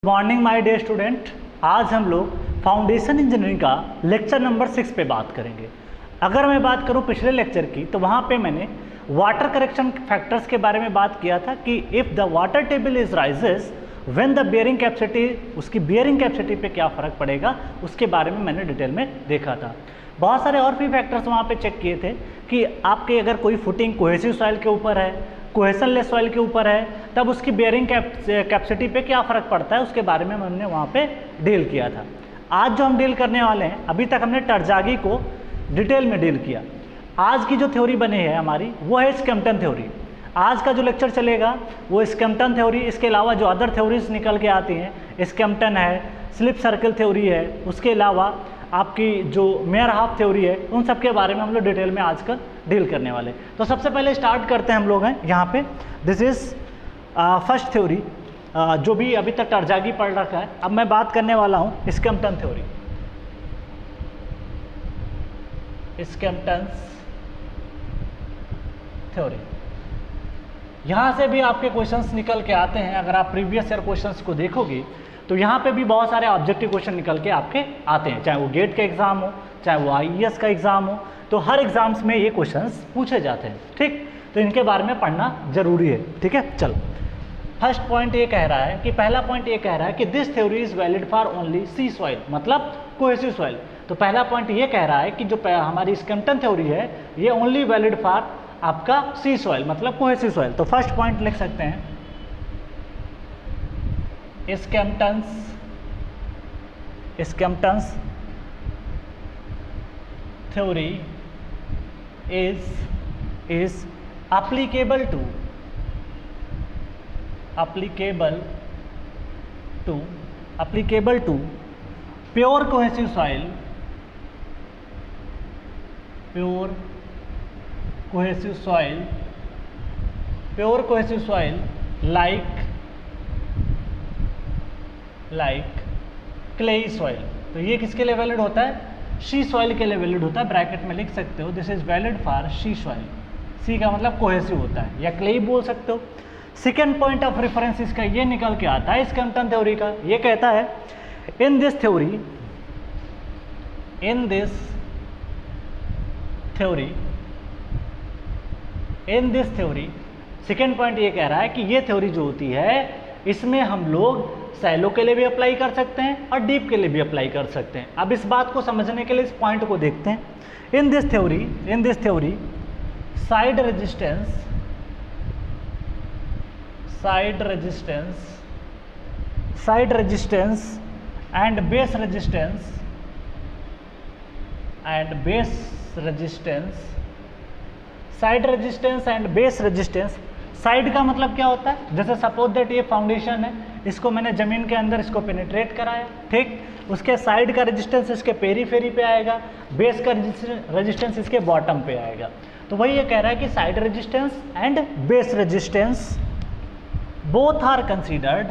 Morning my day student. आज हम लोग फाउंडेशन इंजीनियरिंग का लेक्चर नंबर 6 पे बात करेंगे। अगर मैं बात करूं पिछले लेक्चर की, तो वहां पे मैंने वाटर करेक्शन फैक्टर्स के बारे में बात किया था कि if the water table is rises when the bearing capacity, उसकी बियरिंग कैपेसिटी पे क्या फ़र्क पड़ेगा, उसके बारे में मैंने डिटेल में देखा था। बहुत सारे और भी फैक्टर्स वहाँ पे चेक किए थे कि आपके अगर कोई फुटिंग कोहेसिव सॉइल के ऊपर है, कोहेशनलेस सॉइल के ऊपर है, तब उसकी बियरिंग कैपेसिटी पे क्या फ़र्क पड़ता है, उसके बारे में हमने वहाँ पे डील किया था। आज जो हम डील करने वाले हैं, अभी तक हमने टरजागी को डिटेल में डील किया। आज की जो थ्योरी बनी है हमारी, वो है स्कैम्पटन थ्योरी। आज का जो लेक्चर चलेगा वो स्कैम्पटन थ्योरी, इसके अलावा जो अदर थ्योरीज निकल के आती हैं, स्कैम्पटन है, स्लिप सर्कल थ्योरी है, उसके अलावा आपकी जो मेयर हाफ थ्योरी है, उन सब के बारे में हम लोग डिटेल में आजकल डील करने वाले। तो सबसे पहले स्टार्ट करते हैं हम लोग हैं यहाँ पे। दिस इज फर्स्ट थ्योरी, जो भी अभी तक टरजागी पढ़ रखा है। अब मैं बात करने वाला हूँ स्कैम्पटन थ्योरी। स्कैम्पटन थ्योरी, यहाँ से भी आपके क्वेश्चंस निकल के आते हैं। अगर आप प्रीवियस ईयर क्वेश्चंस को देखोगे तो यहाँ पे भी बहुत सारे ऑब्जेक्टिव क्वेश्चन निकल के आपके आते हैं, चाहे वो गेट का एग्जाम हो, चाहे वो आईएएस का एग्जाम हो, तो हर एग्जाम्स में ये क्वेश्चंस पूछे जाते हैं। ठीक, तो इनके बारे में पढ़ना जरूरी है। ठीक है, चलो। फर्स्ट पॉइंट ये कह रहा है कि पहला पॉइंट ये कह रहा है कि this theory is valid for only C soil, मतलब कोहेसिव सॉइल। तो पहला पॉइंट ये कह रहा है कि जो हमारी स्कैम्पटन थ्योरी है, ये ओनली वैलिड फॉर आपका सी सॉइल, मतलब कोहेसिव सॉइल। तो फर्स्ट पॉइंट लिख सकते हैं, स्कैम्पटन्स theory is applicable to pure cohesive soil, like clay soil। तो ये किसके लिए वैलिड होता है? शी सॉइल के लिए वैलिड होता है। ब्रैकेट में लिख सकते हो, this is valid for C soil. C का मतलब कोहेसिव होता है, या क्ले बोल सकते हो। सेकेंड पॉइंट ऑफ रेफरेंस इसका ये निकल के आता है स्कैम्पटन थ्योरी का। ये कहता है इन दिस थ्योरी सेकेंड पॉइंट ये कह रहा है कि ये थ्योरी जो होती है, इसमें हम लोग सैलो के लिए भी अप्लाई कर सकते हैं और डीप के लिए भी अप्लाई कर सकते हैं। अब इस बात को समझने के लिए इस पॉइंट को देखते हैं। इन this theory side resistance and base resistance. Side का मतलब क्या होता है? जैसे सपोज दैट ये फाउंडेशन है, इसको मैंने ज़मीन के अंदर इसको पेनिट्रेट कराया, ठीक, उसके साइड का रेजिस्टेंस इसके पेरीफेरी पे आएगा, बेस का रेजिस्टेंस इसके बॉटम पे आएगा। तो वही ये कह रहा है कि side resistance and base resistance both are considered,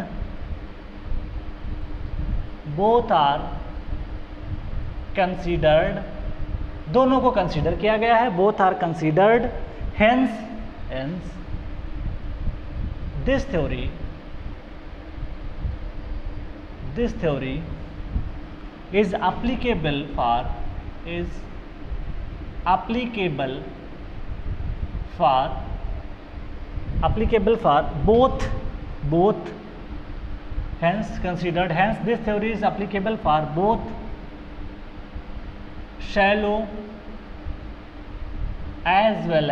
दोनों को कंसीडर किया गया है। Both are considered, hence this theory is applicable for both hence considered, hence this theory is applicable for both shallow as well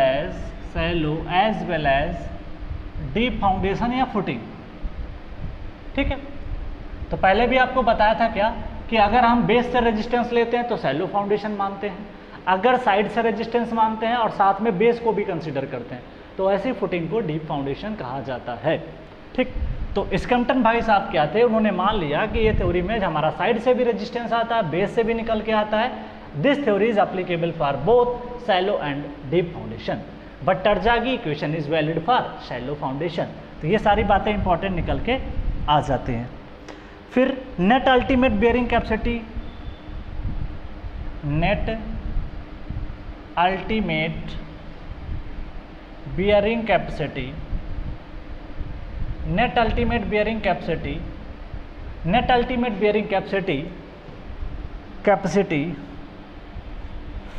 as deep foundation या footing. ठीक है, तो पहले भी आपको बताया था क्या कि अगर हम बेस से रेजिस्टेंस लेते हैं तो सैलो फाउंडेशन मानते हैं, अगर साइड से रेजिस्टेंस मानते हैं और साथ में बेस को भी कंसीडर करते हैं तो ऐसी फुटिंग को डीप फाउंडेशन कहा जाता है। ठीक, तो स्कैम्पटन भाई साहब क्या थे, उन्होंने मान लिया कि ये थ्योरी में हमारा साइड से भी रेजिस्टेंस आता है, बेस से भी निकल के आता है। This theory is applicable for both shallow and deep foundation, but Terzaghi equation is valid for shallow foundation. तो ये सारी बातें इंपॉर्टेंट निकल के आ जाती हैं। फिर net ultimate bearing capacity, net ultimate bearing capacity net ultimate bearing capacity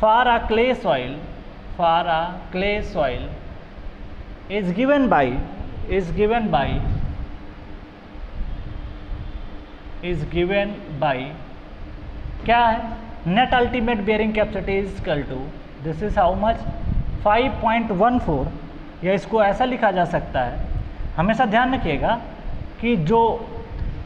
for a clay soil is given by क्या है, net ultimate bearing capacity is equal to, this is how much, 5.14, या इसको ऐसा लिखा जा सकता है। हमेशा ध्यान रखिएगा कि जो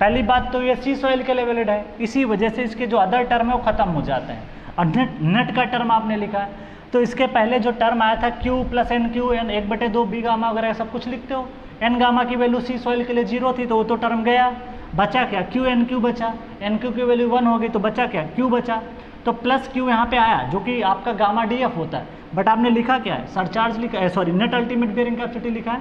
पहली बात तो ये सी सॉइल के लिए वैलिड है, इसी वजह से इसके जो अदर टर्म है वो ख़त्म हो जाते हैं। और नेट का टर्म आपने लिखा है, तो इसके पहले जो टर्म आया था Q plus N Q N 1/2 B gamma वगैरह सब कुछ लिखते हो। एन गामा की वैल्यू सी सॉइल के लिए 0 थी, तो वो तो टर्म गया, बचा क्या, क्यू एन क्यू बचा, एन क्यू की वैल्यू 1 हो गई, तो बचा क्या, क्यू बचा। तो प्लस क्यू यहाँ पे आया जो कि आपका गामा डी एफ होता है, बट आपने लिखा क्या है, सरचार्ज लिखा है, sorry net ultimate bearing capacity लिखा है।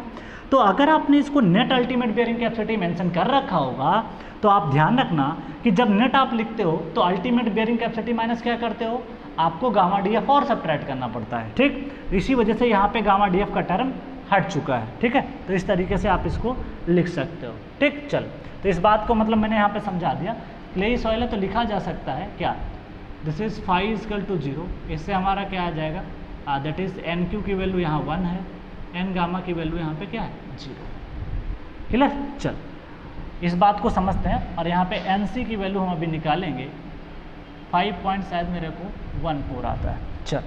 तो अगर आपने इसको net ultimate bearing capacity mention कर रखा होगा, तो आप ध्यान रखना कि जब नेट आप लिखते हो तो अल्टीमेट बियरिंग कैपेसिटी माइनस क्या करते हो, आपको गामा डी एफ और सब्ट्रैक्ट करना पड़ता है, ठीक। इसी वजह से यहाँ पे गामा डी एफ का टर्म हट चुका है, ठीक है। तो इस तरीके से आप इसको लिख सकते हो, ठीक। चल, तो इस बात को मतलब मैंने यहाँ पे समझा दिया। क्लेई सॉइल है तो लिखा जा सकता है क्या, this is phi equal to 0, इससे हमारा क्या आ जाएगा, दैट इज एन क्यू की वैल्यू यहाँ 1 है, एन गामा की वैल्यू यहाँ पे क्या है, 0। क्लियर। चल, इस बात को समझते हैं। और यहाँ पे एन सी की वैल्यू हम अभी निकालेंगे, 5 पॉइंट शायद मेरे को 14 आता है। चल,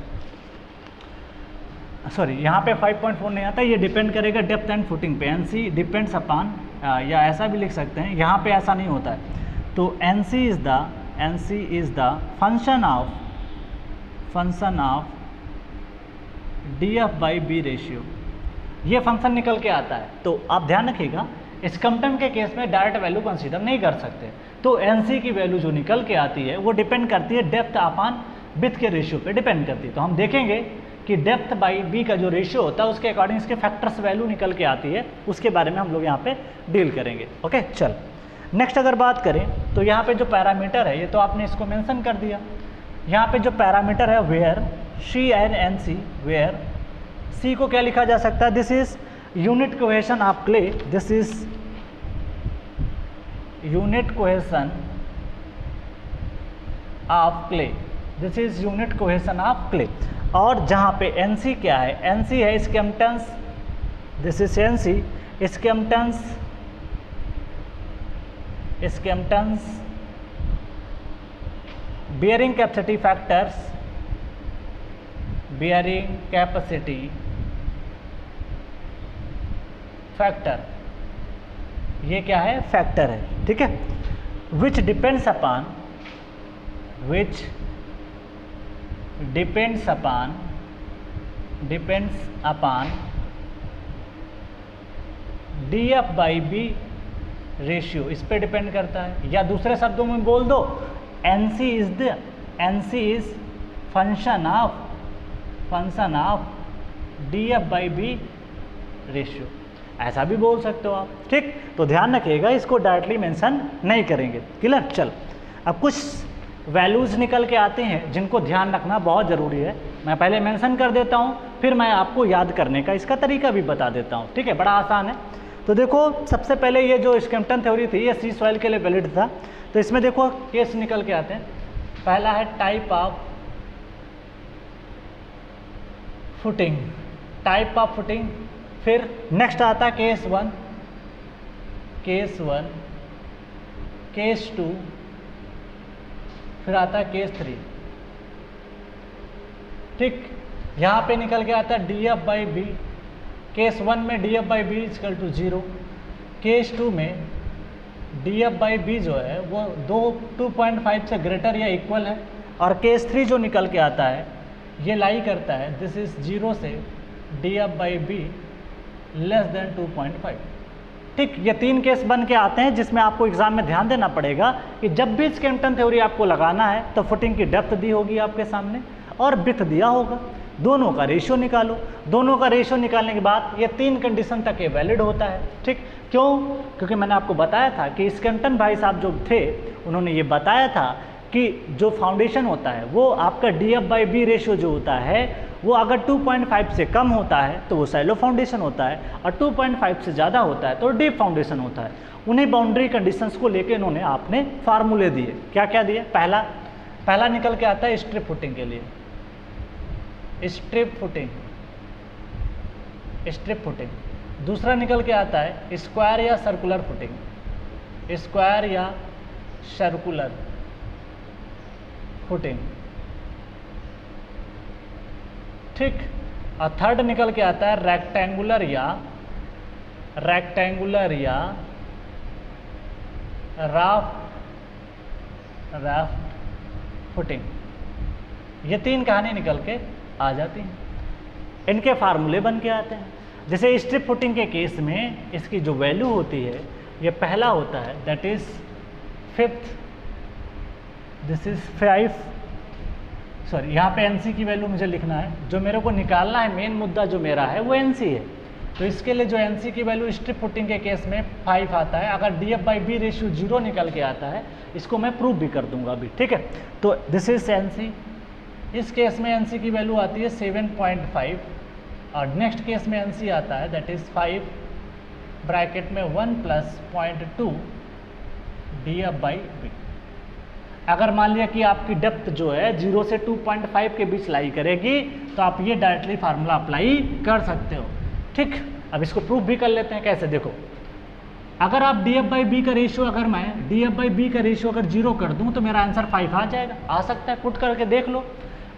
सॉरी यहाँ पे 5.4 नहीं आता, ये डिपेंड करेगा डेप्थ एंड फुटिंग पे। एन सी डिपेंड्स अपॉन, या ऐसा भी लिख सकते हैं, यहाँ पे ऐसा नहीं होता है। तो N C is the function of D F by B ratio, ये फंक्शन निकल के आता है। तो आप ध्यान रखिएगा, स्कम्पटन के केस में डायरेक्ट वैल्यू कंसीडर नहीं कर सकते। तो एन सी की वैल्यू जो निकल के आती है वो डिपेंड करती है डेप्थ अपॉन विड्थ के रेशियो पे डिपेंड करती है। तो हम देखेंगे कि डेप्थ बाई बी का जो रेशियो होता है उसके अकॉर्डिंग इसके फैक्टर्स वैल्यू निकल के आती है, उसके बारे में हम लोग यहाँ पे डील करेंगे। ओके, चल नेक्स्ट अगर बात करें तो यहाँ पे जो पैरामीटर है, ये तो आपने इसको मेंशन कर दिया। यहाँ पे जो पैरामीटर है where C and N C, where C को क्या लिखा जा सकता है, this is unit cohesion of clay, this is unit cohesion of clay, this is unit cohesion of clay. और जहाँ पे एन सी क्या है, एन सी है Skempton's, this is N C, Skempton's bearing capacity factors, bearing capacity factor, ये क्या है, factor है, ठीक है। Which depends upon D F by B ratio, इस पे डिपेंड करता है। या दूसरे शब्दों में बोल दो, N C is function of D F by B ratio, ऐसा भी बोल सकते हो आप, ठीक। तो ध्यान रखिएगा, इसको डायरेक्टली मेंशन नहीं करेंगे। क्लियर। चल, अब कुछ वैल्यूज़ निकल के आते हैं जिनको ध्यान रखना बहुत ज़रूरी है। मैं पहले मेंशन कर देता हूँ, फिर मैं आपको याद करने का इसका तरीका भी बता देता हूँ, ठीक है। बड़ा आसान है। तो देखो, सबसे पहले ये जो स्कैम्पटन थ्योरी थी, ये सी सॉइल के लिए वैलिड था। तो इसमें देखो केस निकल के आते हैं। पहला है टाइप ऑफ फुटिंग, फिर नेक्स्ट आता है केस 1, केस 2, फिर आता है केस 3, ठीक। यहाँ पे निकल के आता है D F by B. Case 1 में D F by B equal to 0, case 2 में डी एफ बाई बी जो है वो 2.5 से ग्रेटर या इक्वल है, और केस 3 जो निकल के आता है ये लाई करता है, दिस इज 0 से D F by be less than 2.5, ठीक। ये 3 केस बन के आते हैं जिसमें आपको एग्जाम में ध्यान देना पड़ेगा कि जब भी स्कैम्पटन थ्योरी आपको लगाना है तो फुटिंग की डेप्थ दी होगी आपके सामने और विड्थ दिया होगा, दोनों का रेशियो निकालो। दोनों का रेशियो निकालने के बाद ये 3 कंडीशन तक ये वैलिड होता है, ठीक। क्यों? क्योंकि मैंने आपको बताया था कि स्कैम्पटन भाई साहब जो थे उन्होंने ये बताया था कि जो फाउंडेशन होता है वो आपका D F by B ratio जो होता है वो अगर 2.5 से कम होता है तो वो सैलो फाउंडेशन होता है, और 2.5 से ज़्यादा होता है तो डीप फाउंडेशन होता है। उन्हीं बाउंड्री कंडीशंस को लेके इन्होंने आपने फार्मूले दिए। क्या क्या दिए? पहला निकल के आता है स्ट्रिप फुटिंग के लिए, स्ट्रिप फुटिंग। दूसरा निकल के आता है स्क्वायर या सर्कुलर फुटिंग, स्क्वायर या सर्कुलर फुटिंग, ठीक। और थर्ड निकल के आता है रेक्टेंगुलर या राफ्ट फुटिंग। ये 3 कहानी निकल के आ जाती हैं, इनके फार्मूले बन के आते हैं। जैसे स्ट्रिप फुटिंग के केस में इसकी जो वैल्यू होती है, ये पहला होता है that is 5th, this is 5, sorry यहाँ पे एनसी की वैल्यू मुझे लिखना है, जो मेरे को निकालना है, मेन मुद्दा जो मेरा है वो एनसी है। तो इसके लिए जो एनसी की वैल्यू स्ट्रिप फुटिंग के केस में 5 आता है। अगर DF/B रेशियो 0 निकल के आता है, इसको मैं प्रूव भी कर दूंगा अभी, ठीक है। तो दिस इज एनसी। इस केस में एनसी की वैल्यू आती है 7.5, और नेक्स्ट केस में एनसी आता है दैट इज 5 ब्रैकेट में 1 + 0.2 DF/B। अगर मान लिया कि आपकी डेप्थ जो है 0 से 2.5 के बीच लाई करेगी, तो आप ये डायरेक्टली फार्मूला अप्लाई कर सकते हो, ठीक। अब इसको प्रूफ भी कर लेते हैं। कैसे? देखो, अगर आप DF/B का रेशियो, अगर मैं DF/B का रेशियो अगर 0 कर दूं तो मेरा आंसर 5 आ जाएगा। आ सकता है, पुट करके देख लो।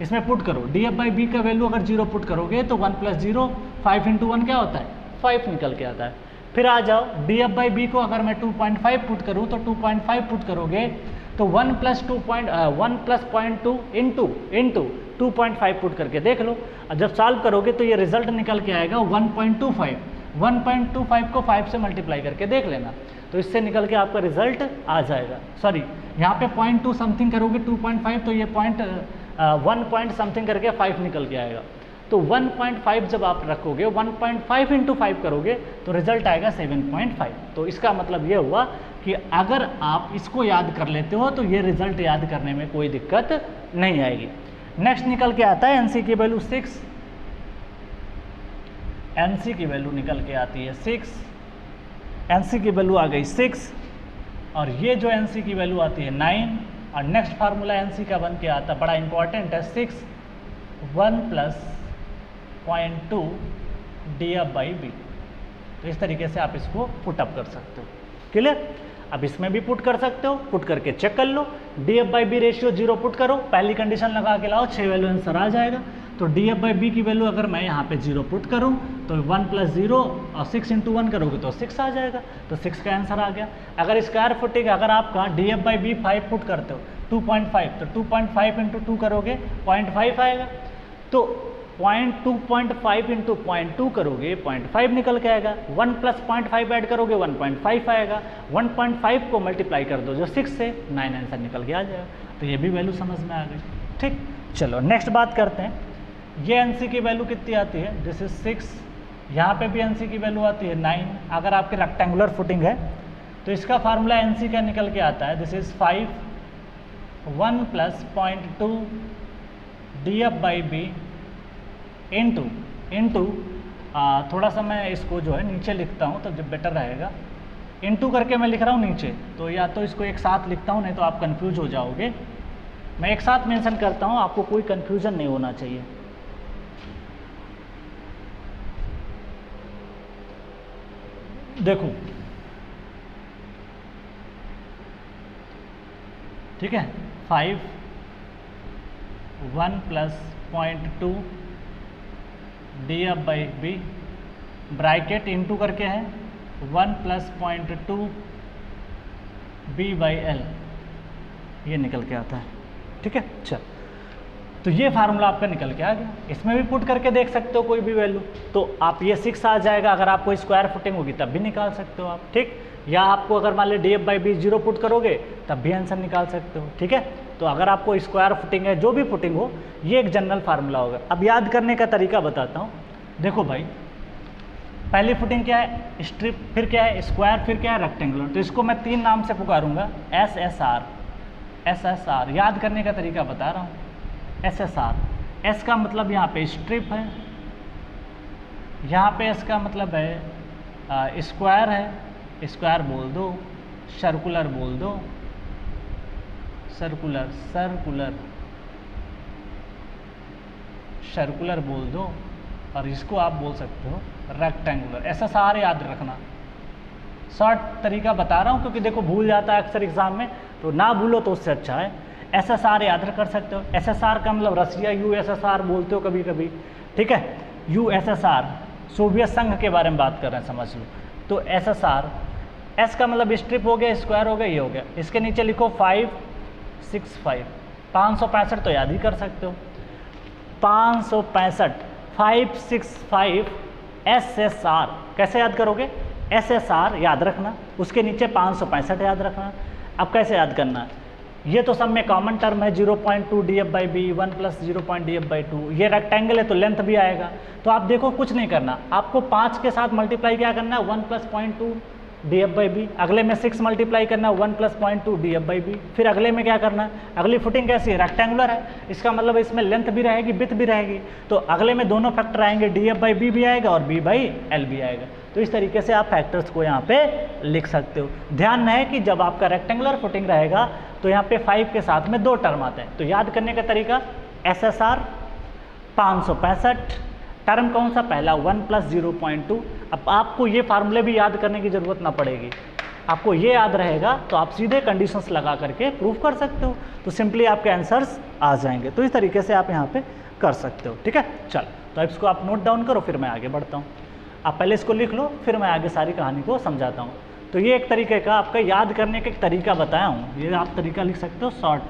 इसमें पुट करो, DF/B का वैल्यू अगर 0 पुट करोगे तो 1 + 0, 5 × 1 क्या होता है? 5 निकल के आता है। फिर आ जाओ, DF/B को अगर मैं 2.5 पुट करूँ तो 2.5 पुट करोगे तो 1 + 0.2 इंटू 2.5 पुट करके देख लो। और जब सॉल्व करोगे तो ये रिजल्ट निकल के आएगा 1.25। 1.25 को 5 से मल्टीप्लाई करके देख लेना, तो इससे निकल के आपका रिजल्ट आ जाएगा। सॉरी, यहाँ पे 0.2 समथिंग करोगे 2.5, तो ये 1 पॉइंट समथिंग करके 5 निकल के आएगा। तो 1.5 जब आप रखोगे, 1.5 × 5 करोगे तो रिजल्ट आएगा 7.5। तो इसका मतलब ये हुआ कि अगर आप इसको याद कर लेते हो तो ये रिजल्ट याद करने में कोई दिक्कत नहीं आएगी। नेक्स्ट निकल के आता है एनसी की वैल्यू 6। एनसी की वैल्यू निकल के आती है 6, एनसी की वैल्यू आ गई 6, और ये जो एनसी की वैल्यू आती है 9। और नेक्स्ट फार्मूला एनसी का बन के आता, बड़ा इंपॉर्टेंट है, 6 1 + 0.2 DF/B। तो इस तरीके से आप इसको पुटअप कर सकते हो। क्लियर? अब इसमें भी पुट कर सकते हो, पुट करके चेक कर लो। DF/B रेशियो 0 पुट करो, पहली कंडीशन लगा के लाओ, 6 वैल्यू आंसर आ जाएगा। तो DF/B की वैल्यू अगर मैं यहाँ पे 0 पुट करूँ तो 1 + 0 और 6 × 1 करोगे तो 6 आ जाएगा। तो 6 का आंसर आ गया। अगर स्क्वायर फुटिंग, अगर आपका DF/B 5 पुट करते हो 2.5, तो 2.5 × 2 करोगे 0.5 आएगा। तो 2.5 × 0.2 करोगे 0.5 निकल के आएगा। 1 + 0.5 ऐड करोगे 1.5 आएगा। 1.5 को मल्टीप्लाई कर दो जो 6 से, 9 आंसर निकल के आ जाएगा। तो ये भी वैल्यू समझ में आ गई, ठीक। चलो नेक्स्ट बात करते हैं। ये एनसी की वैल्यू कितनी आती है? This is 6। यहाँ पे भी एनसी की वैल्यू आती है 9। अगर आपकी रेक्टेंगुलर फुटिंग है तो इसका फार्मूला एनसी का निकल के आता है, दिस इज 5 1 + 0.2 DF/B इंटू थोड़ा सा मैं इसको जो है नीचे लिखता हूँ तो जब बेटर रहेगा। इंटू करके मैं लिख रहा हूँ नीचे, तो या तो इसको एक साथ लिखता हूँ, नहीं तो आप कंफ्यूज हो जाओगे। मैं एक साथ मेंशन करता हूँ, आपको कोई कंफ्यूजन नहीं होना चाहिए। देखो, ठीक है, 5 1 + 0.2 DF/B ब्रैकेट इंटू करके है 1 + 0.2 B/L, ये निकल के आता है, ठीक है। चल, तो ये फार्मूला आपका निकल के आ गया। इसमें भी पुट करके देख सकते हो कोई भी वैल्यू, तो आप ये 6 आ जाएगा। अगर आपको स्क्वायर फुटिंग होगी तब भी निकाल सकते हो आप, ठीक। या आपको अगर मान ली DF/B 0 पुट करोगे तब भी आंसर निकाल सकते हो, ठीक है। तो अगर आपको स्क्वायर फुटिंग है, जो भी फुटिंग हो, ये एक जनरल फार्मूला होगा। अब याद करने का तरीका बताता हूँ। देखो भाई, पहली फुटिंग क्या है? स्ट्रिप, फिर क्या है? स्क्वायर, फिर क्या है? रेक्टेंगुलर। तो इसको मैं 3 नाम से पुकारूंगा, SSR। याद करने का तरीका बता रहा हूँ। SSR, एस का मतलब यहाँ पे स्ट्रिप है, यहाँ पे एस का मतलब है स्क्वायर है, स्क्वायर बोल दो, सर्कुलर बोल दो, सर्कुलर सर्कुलर सर्कुलर बोल दो, और इसको आप बोल सकते हो रेक्टेंगुलर। ऐसा सारे याद रखना, शॉर्ट तरीका बता रहा हूँ क्योंकि देखो भूल जाता है अक्सर एग्जाम में, तो ना भूलो तो उससे अच्छा है। SSR याद कर सकते हो, SSR का मतलब रसिया USSR बोलते हो कभी कभी, ठीक है, USSR सोवियत संघ के बारे में बात कर रहे हैं, समझ लो। तो SSR, S का मतलब स्ट्रिप हो गया, स्क्वायर हो गया, ये हो गया। इसके नीचे लिखो 565, 565 तो याद ही कर सकते हो, 565 565 SSR। कैसे याद करोगे? SSR याद रखना, उसके नीचे 565 याद रखना। अब कैसे याद करना है? ये तो सब में कॉमन टर्म है, 0.2 df/b 1 + 0. df/2। ये रेक्टेंगल है तो लेंथ भी आएगा। तो आप देखो कुछ नहीं करना, आपको 5 के साथ मल्टीप्लाई क्या करना है, 1 + 0.2 df/b। अगले में 6 मल्टीप्लाई करना है, 1 + 0.2 df/b। फिर अगले में क्या करना है, अगली फुटिंग कैसी है, रेक्टेंगुलर है, इसका मतलब इसमें लेंथ भी रहेगी, विड्थ भी रहेगी। तो अगले में दोनों फैक्टर आएंगे, df/b भी आएगा और b/l भी आएगा। तो इस तरीके से आप फैक्टर्स को यहाँ पे लिख सकते हो। ध्यान रहे कि जब आपका रेक्टेंगुलर फुटिंग रहेगा तो यहाँ पे 5 के साथ में 2 टर्म आते हैं। तो याद करने का तरीका, SSR 565, टर्म कौन सा, पहला 1 + 0.2। अब आपको ये फार्मूले भी याद करने की ज़रूरत ना पड़ेगी, आपको ये याद रहेगा तो आप सीधे कंडीशंस लगा करके प्रूफ कर सकते हो, तो सिंपली आपके आंसर्स आ जाएंगे। तो इस तरीके से आप यहाँ पे कर सकते हो, ठीक है। चल, तो अब इसको आप नोट डाउन करो, फिर मैं आगे बढ़ता हूँ। आप पहले इसको लिख लो, फिर मैं आगे सारी कहानी को समझाता हूँ। तो ये एक तरीके का आपका याद करने का एक तरीका बताया हूँ, ये आप तरीका लिख सकते हो शॉर्ट।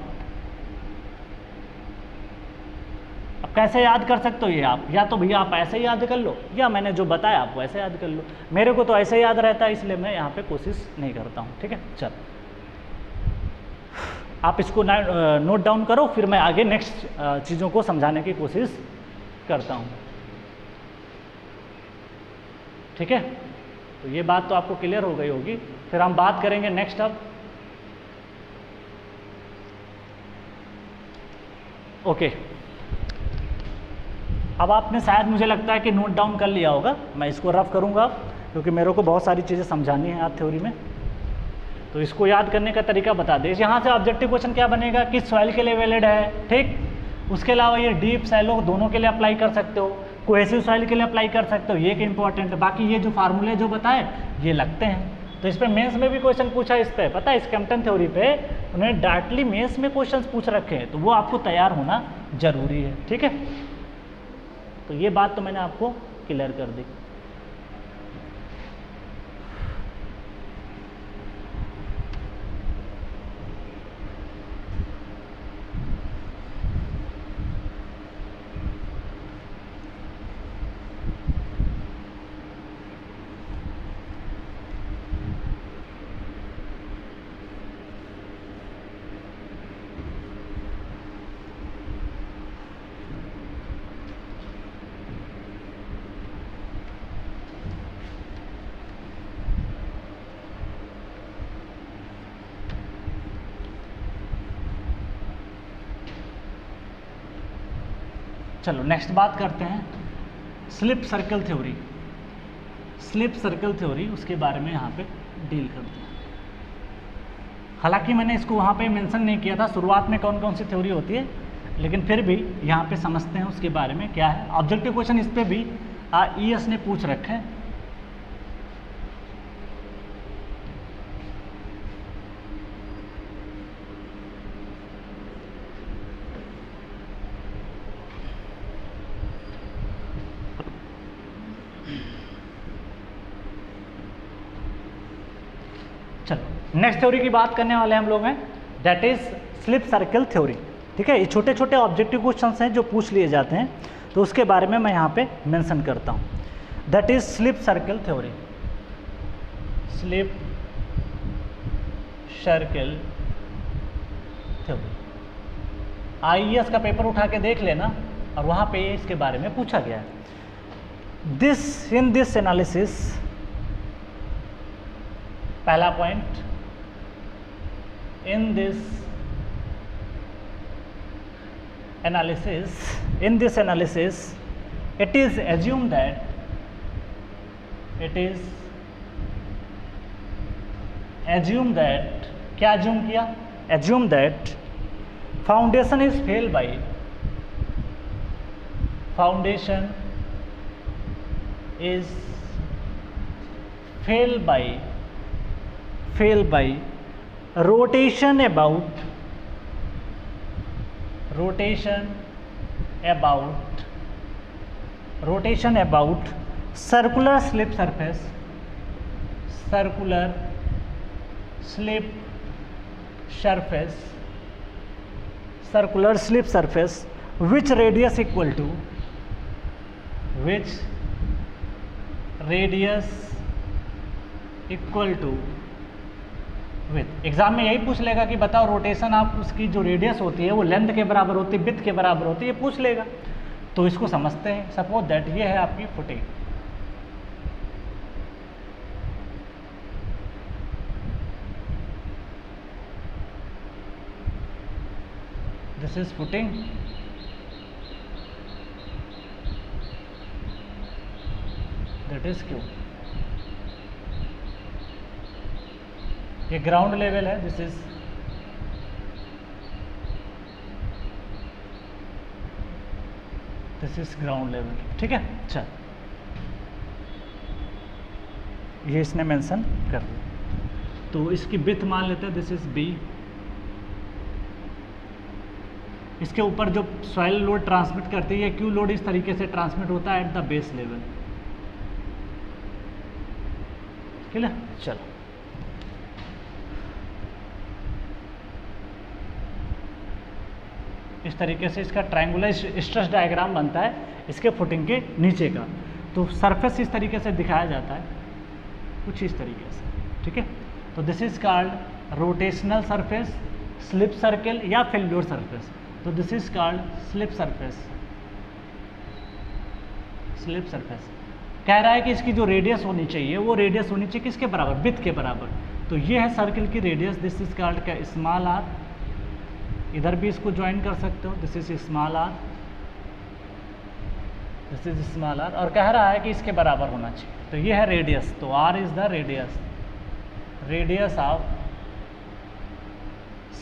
अब कैसे याद कर सकते हो ये आप, या तो भैया आप ऐसे याद कर लो, या मैंने जो बताया आप वैसे याद कर लो। मेरे को तो ऐसे याद रहता है, इसलिए मैं यहाँ पे कोशिश नहीं करता हूँ, ठीक है। चल, आप इसको नोट डाउन करो, फिर मैं आगे नेक्स्ट चीज़ों को समझाने की कोशिश करता हूँ, ठीक है। तो ये बात तो आपको क्लियर हो गई होगी। फिर हम बात करेंगे नेक्स्ट। अब ओके, अब आपने शायद, मुझे लगता है कि नोट डाउन कर लिया होगा। मैं इसको रफ करूंगा अब, क्योंकि मेरे को बहुत सारी चीज़ें समझानी है आज थ्योरी में। तो इसको याद करने का तरीका बता दें। यहाँ से ऑब्जेक्टिव क्वेश्चन क्या बनेगा कि सॉइल के लिए वैलिड है, ठीक। उसके अलावा ये डीप सैलो दोनों के लिए अप्लाई कर सकते हो, कोहेसिव सॉइल के लिए अप्लाई कर सकते हो, ये एक इंपॉर्टेंट है। बाकी ये जो फार्मूले जो बताए ये लगते हैं। तो इस पर मेंस में भी क्वेश्चन पूछा, इस पर पता है, इस स्कैम्पटन थ्योरी पे उन्होंने डायरेक्टली मेंस में क्वेश्चन पूछ रखे हैं, तो वो आपको तैयार होना जरूरी है, ठीक है। तो ये बात तो मैंने आपको क्लियर कर दी। चलो नेक्स्ट बात करते हैं slip circle theory. Slip circle theory, उसके बारे में यहाँ पे डील करते हैं। हालांकि मैंने इसको वहाँ पे मेंशन नहीं किया था शुरुआत में कौन कौन सी थ्योरी होती है, लेकिन फिर भी यहाँ पे समझते हैं उसके बारे में क्या है। ऑब्जेक्टिव क्वेश्चन इस पर भी ES ने पूछ रखे हैं। चलो नेक्स्ट थ्योरी की बात करने वाले हम लोग हैं, that is slip circle theory, ठीक है। ये छोटे छोटे ऑब्जेक्टिव क्वेश्चंस हैं जो पूछ लिए जाते हैं, तो उसके बारे में मैं यहाँ पे मेंशन करता हूँ। That is slip circle theory, slip circle theory. IES का पेपर उठा के देख लेना, और वहाँ पे इसके बारे में पूछा गया है। इन दिस एनालिसिस, पहला point, in this analysis, in this analysis it is assumed that क्या assume किया, assume that foundation is failed by rotation about circular slip surface which radius equal to with. Exam में यही पूछ लेगा कि बताओ rotation आप उसकी जो रेडियस होती है वो लेंथ के बराबर होती है, विड्थ के बराबर होती है, ये पूछ लेगा। तो इसको समझते हैं। सपोज दैट ये है आपकी footing, this is footing, that is Q. ये ग्राउंड लेवल है, दिस इज ग्राउंड लेवल। ठीक है, अच्छा ये इसने मेंशन कर दिया। तो इसकी विड्थ मान लेते हैं, दिस इज बी। इसके ऊपर जो सॉइल लोड ट्रांसमिट करती है, क्यू लोड इस तरीके से ट्रांसमिट होता है एट द बेस लेवल। ठीक है, चलो इस तरीके से इसका ट्रायंगुलर स्ट्रेस डायग्राम बनता है इसके फुटिंग के नीचे का। तो सरफेस इस तरीके से दिखाया जाता है, कुछ इस तरीके से। ठीक है, तो this is called rotational surface, slip circle या फेल्योर सरफेस। तो this is called slip surface. कह रहा है कि इसकी जो रेडियस होनी चाहिए वो रेडियस होनी चाहिए किसके बराबर, विड्थ के बराबर। तो ये है सर्कल की रेडियस, दिस इज कॉल्ड क्या, स्मॉल आर। इधर भी इसको ज्वाइन कर सकते हो, this is small R, this is small R. और कह रहा है कि इसके बराबर होना चाहिए। तो ये है रेडियस, तो R is the radius of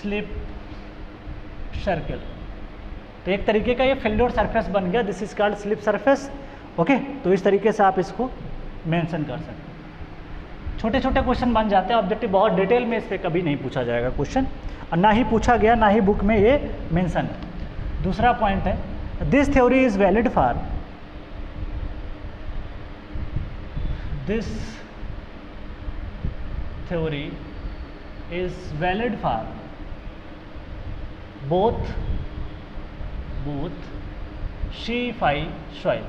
slip circle. तो एक तरीके का ये फेल्योर सरफेस बन गया, this is called slip surface. Okay, तो इस तरीके से आप इसको मेंशन कर सकते हो। छोटे छोटे क्वेश्चन बन जाते हैं, ऑब्जेक्टिव बहुत डिटेल में इस पर कभी नहीं पूछा जाएगा क्वेश्चन, और ना ही पूछा गया, ना ही बुक में ये मेंशन है। दूसरा पॉइंट है, this theory is valid for both C5 soil.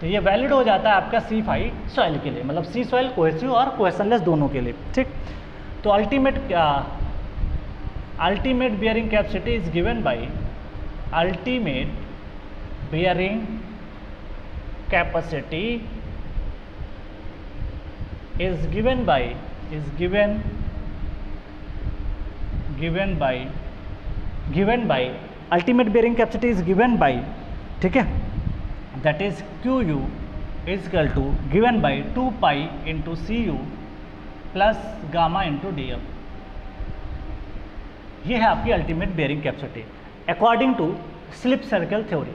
तो ये वैलिड हो जाता है आपका C5 सॉइल के लिए, मतलब सी सॉइल कोहेसिव और कोहेशनलेस दोनों के लिए। ठीक, तो ultimate bearing capacity is given by ultimate bearing capacity is given by ultimate bearing capacity is given by, ठीक है, that is QU is equal to given by 2 pi into CU plus gamma into DF। ये है आपकी ultimate bearing capacity according to slip circle theory.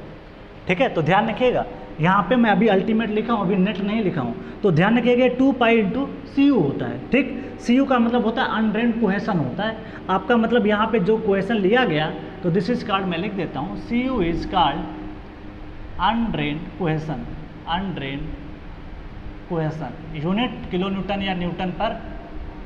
ठीक है, तो ध्यान रखिएगा, यहाँ पे मैं अभी अल्टीमेट लिखा हूँ, अभी नेट नहीं लिखा हूँ। तो ध्यान रखिएगा 2 पाई इंटू CU होता है। ठीक, CU का मतलब होता है अनड्रेन्ड कोहेशन होता है आपका, मतलब यहाँ पे जो कोहेशन लिया गया, तो दिस इज कॉल्ड, मैं लिख देता हूँ, CU is called undrained cohesion. Unit kilo newton या न्यूटन पर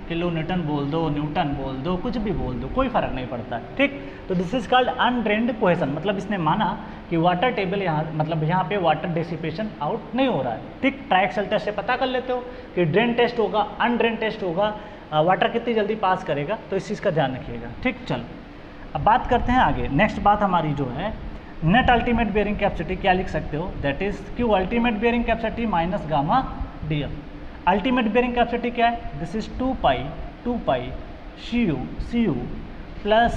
किलो न्यूटन बोल दो, न्यूटन बोल दो, कुछ भी बोल दो, कोई फर्क नहीं पड़ता। ठीक, तो this is called undrained cohesion, मतलब इसने माना कि वाटर टेबल यहाँ, मतलब यहाँ पे वाटर डिसिपेशन आउट नहीं हो रहा है। ठीक, ट्राई एक्सेल टेस्ट से पता कर लेते हो कि ड्रेन टेस्ट होगा, अनड्रेन टेस्ट होगा, वाटर कितनी जल्दी पास करेगा, तो इस चीज़ का ध्यान रखिएगा। ठीक, चलो अब बात करते हैं आगे। नेक्स्ट बात हमारी जो है नेट अल्टीमेट बेयरिंग कैपेसिटी, क्या लिख सकते हो, that is Q ultimate bearing capacity minus gamma DF। Ultimate bearing capacity क्या है, this is 2 pi CU plus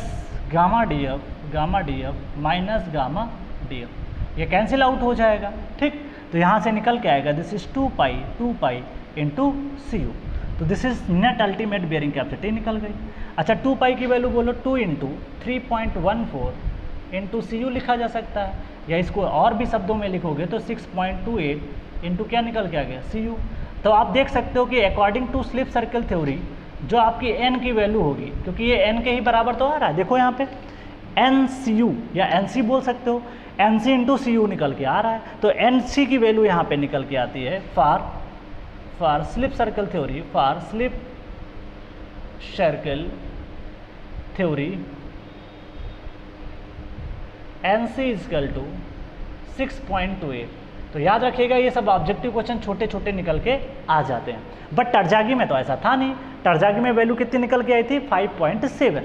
gamma D F minus gamma D F, ये कैंसिल आउट हो जाएगा। ठीक, तो यहाँ से निकल के आएगा this is 2 pi into C U, तो this is net ultimate bearing capacity निकल गई। अच्छा 2 पाई की वैल्यू बोलो 2 इंटू 3.14 इंटू सी यू लिखा जा सकता है, या इसको और भी शब्दों में लिखोगे तो 6.28 इंटू क्या निकल के आ गया सी यू। तो आप देख सकते हो कि according to slip circle theory जो आपकी एन की वैल्यू होगी, क्योंकि ये एन के ही बराबर तो आ रहा है, देखो यहाँ पे एन सी यू या एन सी बोल सकते हो, N C into C U निकल के आ रहा है, तो एन सी की वैल्यू यहाँ पे निकल के आती है for slip circle theory, for slip circle theory N C equal to 6.28। तो याद रखिएगा ये सब ऑब्जेक्टिव क्वेश्चन छोटे छोटे निकल के आ जाते हैं, बट टरजागी में तो ऐसा था नहीं, टरजागी में वैल्यू कितनी निकल के आई थी 5.7।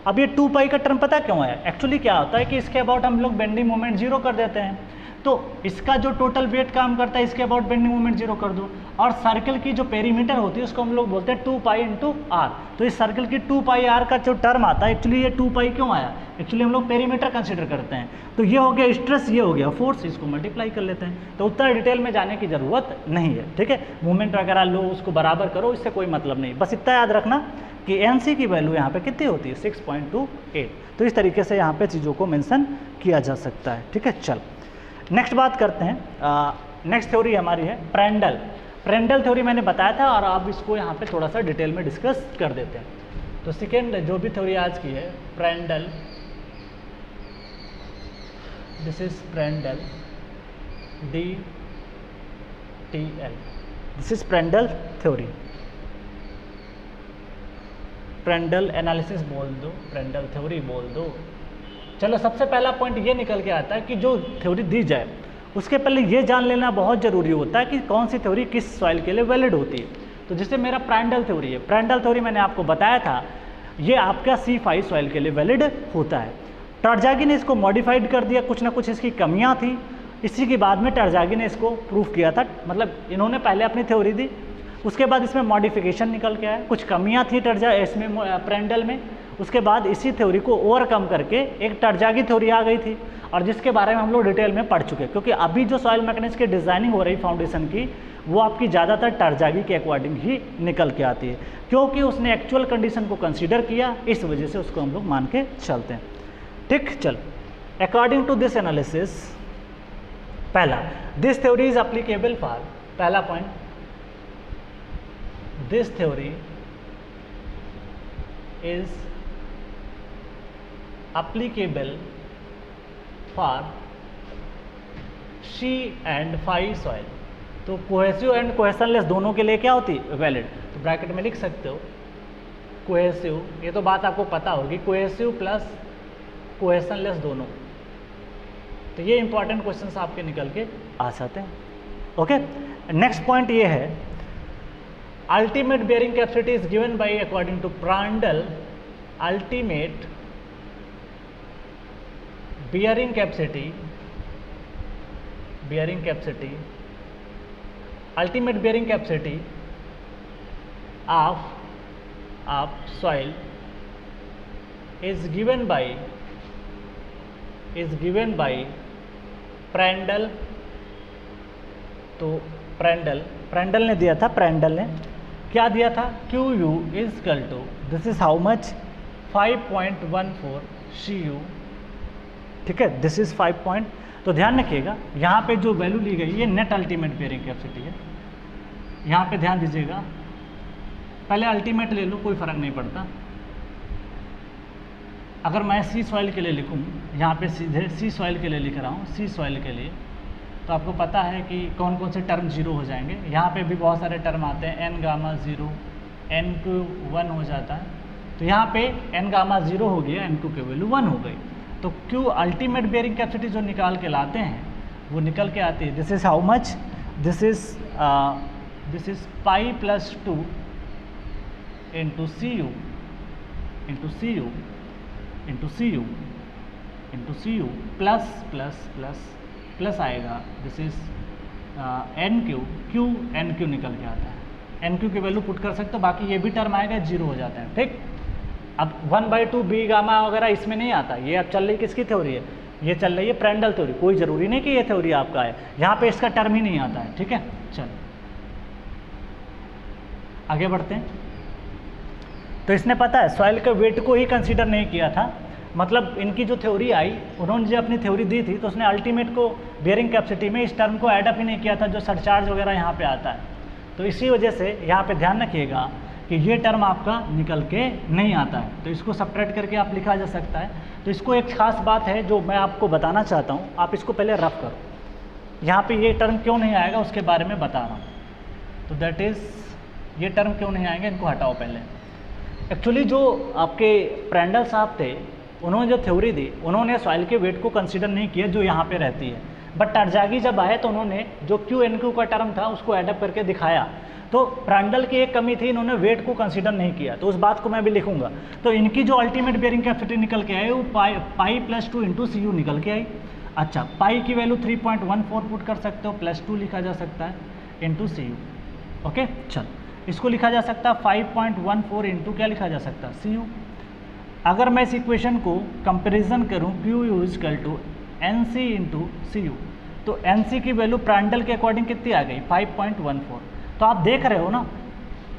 अब ये 2 पाई का टर्म पता क्यों है, एक्चुअली क्या होता है कि इसके अबाउट हम लोग बेंडिंग मोमेंट जीरो कर देते हैं, तो इसका जो टोटल वेट काम करता है इसके अबाउट बेंडिंग मोमेंट जीरो कर दो, और सर्कल की जो पेरीमीटर होती है उसको हम लोग बोलते हैं 2 पाई इंटू आर। तो इस सर्कल की 2 पाई आर का जो टर्म आता है, एक्चुअली ये 2 पाई क्यों आया, एक्चुअली हम लोग पेरीमीटर कंसीडर करते हैं, तो ये हो गया स्ट्रेस, ये हो गया फोर्स, इसको मल्टीप्लाई कर लेते हैं, तो उतना डिटेल में जाने की ज़रूरत नहीं है। ठीक है, मूवमेंट वगैरह लो उसको बराबर करो, इससे कोई मतलब नहीं, बस इतना याद रखना कि एन सी की वैल्यू यहाँ पे कितनी होती है 6.28। तो इस तरीके से यहाँ पे चीज़ों को मेंशन किया जा सकता है। ठीक है, चल नेक्स्ट बात करते हैं। नेक्स्ट थ्योरी हमारी है प्रेंडल थ्योरी, मैंने बताया था, और अब इसको यहाँ पे थोड़ा सा डिटेल में डिस्कस कर देते हैं। तो सेकेंड जो भी थ्योरी आज की है Prandtl, this is Prandtl D T L, this is Prandtl theory, Prandtl analysis बोल दो, प्रेंडल थ्योरी बोल दो। चलो सबसे पहला पॉइंट ये निकल के आता है कि जो थ्योरी दी जाए उसके पहले ये जान लेना बहुत ज़रूरी होता है कि कौन सी थ्योरी किस सॉइल के लिए वैलिड होती है। तो जैसे मेरा प्रेंडल थ्योरी है, प्रेंडल थ्योरी मैंने आपको बताया था ये आपका C5 सॉइल के लिए वैलिड होता है। टरजागी ने इसको मॉडिफाइड कर दिया, कुछ ना कुछ इसकी कमियां थी, इसी के बाद में टरजागी ने इसको प्रूफ किया था, मतलब इन्होंने पहले अपनी थ्योरी दी, उसके बाद इसमें मॉडिफिकेशन निकल के आया, कुछ कमियां थी इसमें प्रेंडल में, उसके बाद इसी थ्योरी को ओवरकम करके एक टरजागी थ्योरी आ गई थी, और जिसके बारे में हम लोग डिटेल में पढ़ चुके हैं, क्योंकि अभी जो सॉइल मैकेनिक्स की डिज़ाइनिंग हो रही फाउंडेशन की वो आपकी ज़्यादातर टरजागी के अकॉर्डिंग ही निकल के आती है, क्योंकि उसने एक्चुअल कंडीशन को कंसीडर किया, इस वजह से उसको हम लोग मान के चलते हैं। ठीक, चल अकॉर्डिंग टू दिस एनालिसिस, पहला this theory is applicable for, पहला point, this theory is applicable for C and phi soil। तो कोहेसिव एंड कोहेशनलेस दोनों के लिए क्या होती है वैलिड, तो ब्रैकेट में लिख सकते हो कोहेसिव, ये तो बात आपको पता होगी, कोहेसिव प्लस कोहेशनलेस दोनों, तो ये इंपॉर्टेंट क्वेश्चंस आपके निकल के आ जाते हैं। ओके, नेक्स्ट पॉइंट ये है ultimate bearing capacity is given by according to Prandtl, अल्टीमेट bearing capacity, ultimate bearing capacity of soil is given by Prandtl। तो Prandtl ने दिया था, Prandtl ने क्या दिया था, QU is equal to this is how much 5.14 CU। ठीक है, दिस इज 5 पॉइंट। तो ध्यान रखिएगा यहाँ पे जो वैल्यू ली गई ये नेट अल्टीमेट बेयरिंग कैपेसिटी है, यहाँ पे ध्यान दीजिएगा, पहले अल्टीमेट ले लो कोई फ़र्क नहीं पड़ता। अगर मैं सी सॉइल के लिए लिखूँ, यहाँ पे सीधे सी सॉइल के लिए लिख रहा हूँ, सी सॉइल के लिए, तो आपको पता है कि कौन कौन से टर्म जीरो हो जाएंगे, यहाँ पे भी बहुत सारे टर्म आते हैं, एन गामा 0, N2 1 हो जाता है, तो यहाँ पे एन गामा 0 हो गया, N2 की वैल्यू 1 हो गई, तो Q अल्टीमेट बेयरिंग कैपेसिटी जो निकाल के लाते हैं वो निकल के आती है, this is how much, this is pi plus 2 into C U into C U into C U into C U plus plus plus plus आएगा, this is N Q, Q N Q निकल के आता है, N Q की value put कर सकते हो, बाकी ये भी टर्म आएगा 0 हो जाता है। ठीक, अब 1/2 बी गामा वगैरह इसमें नहीं आता, ये अब चल रही किसकी थ्योरी है, ये चल रही है प्रैंडल थ्योरी। कोई ज़रूरी नहीं कि ये थ्योरी आपका है, यहाँ पे इसका टर्म ही नहीं आता है। ठीक है, चलो आगे बढ़ते हैं। तो इसने पता है सॉइल के वेट को ही कंसीडर नहीं किया था, मतलब इनकी जो थ्योरी आई, उन्होंने जो अपनी थ्योरी दी थी तो उसने अल्टीमेट को बियरिंग कैपेसिटी में इस टर्म को ऐड अप ही नहीं किया था जो सरचार्ज वगैरह यहाँ पे आता है। तो इसी वजह से यहाँ पे ध्यान रखिएगा कि ये टर्म आपका निकल के नहीं आता है, तो इसको सब्ट्रैक्ट करके आप लिखा जा सकता है। तो इसको एक खास बात है जो मैं आपको बताना चाहता हूँ, आप इसको पहले रफ करो। यहाँ पे ये टर्म क्यों नहीं आएगा उसके बारे में बता रहा हूँ। तो दैट इज़, ये टर्म क्यों नहीं आएंगे इनको हटाओ पहले। एक्चुअली जो आपके प्रैंडल साहब थे, उन्होंने जो थ्योरी दी, उन्होंने सॉइल के वेट को कंसीडर नहीं किया जो यहाँ पे रहती है, बट टरजागी जब आए तो उन्होंने जो क्यू एन क्यू का टर्म था उसको एडअप करके दिखाया। तो प्रैंडल की एक कमी थी, इन्होंने वेट को कंसीडर नहीं किया, तो उस बात को मैं भी लिखूंगा। तो इनकी जो अल्टीमेट बियरिंग कैपेसिटी निकल के आई वो pi plus 2 into C U निकल के आई। अच्छा, पाई की वैल्यू 3.14 पुट कर सकते हो, प्लस 2 लिखा जा सकता है इंटू सी यू। ओके, चलो इसको लिखा जा सकता है 5.14 इंटू क्या लिखा जा सकता है, सी यू। अगर मैं इस इक्वेशन को कंपेरिजन करूं, Q U is equal to N C into C U, तो एन सी की वैल्यू प्रैंडल के अकॉर्डिंग कितनी आ गई, 5.14। तो आप देख रहे हो ना,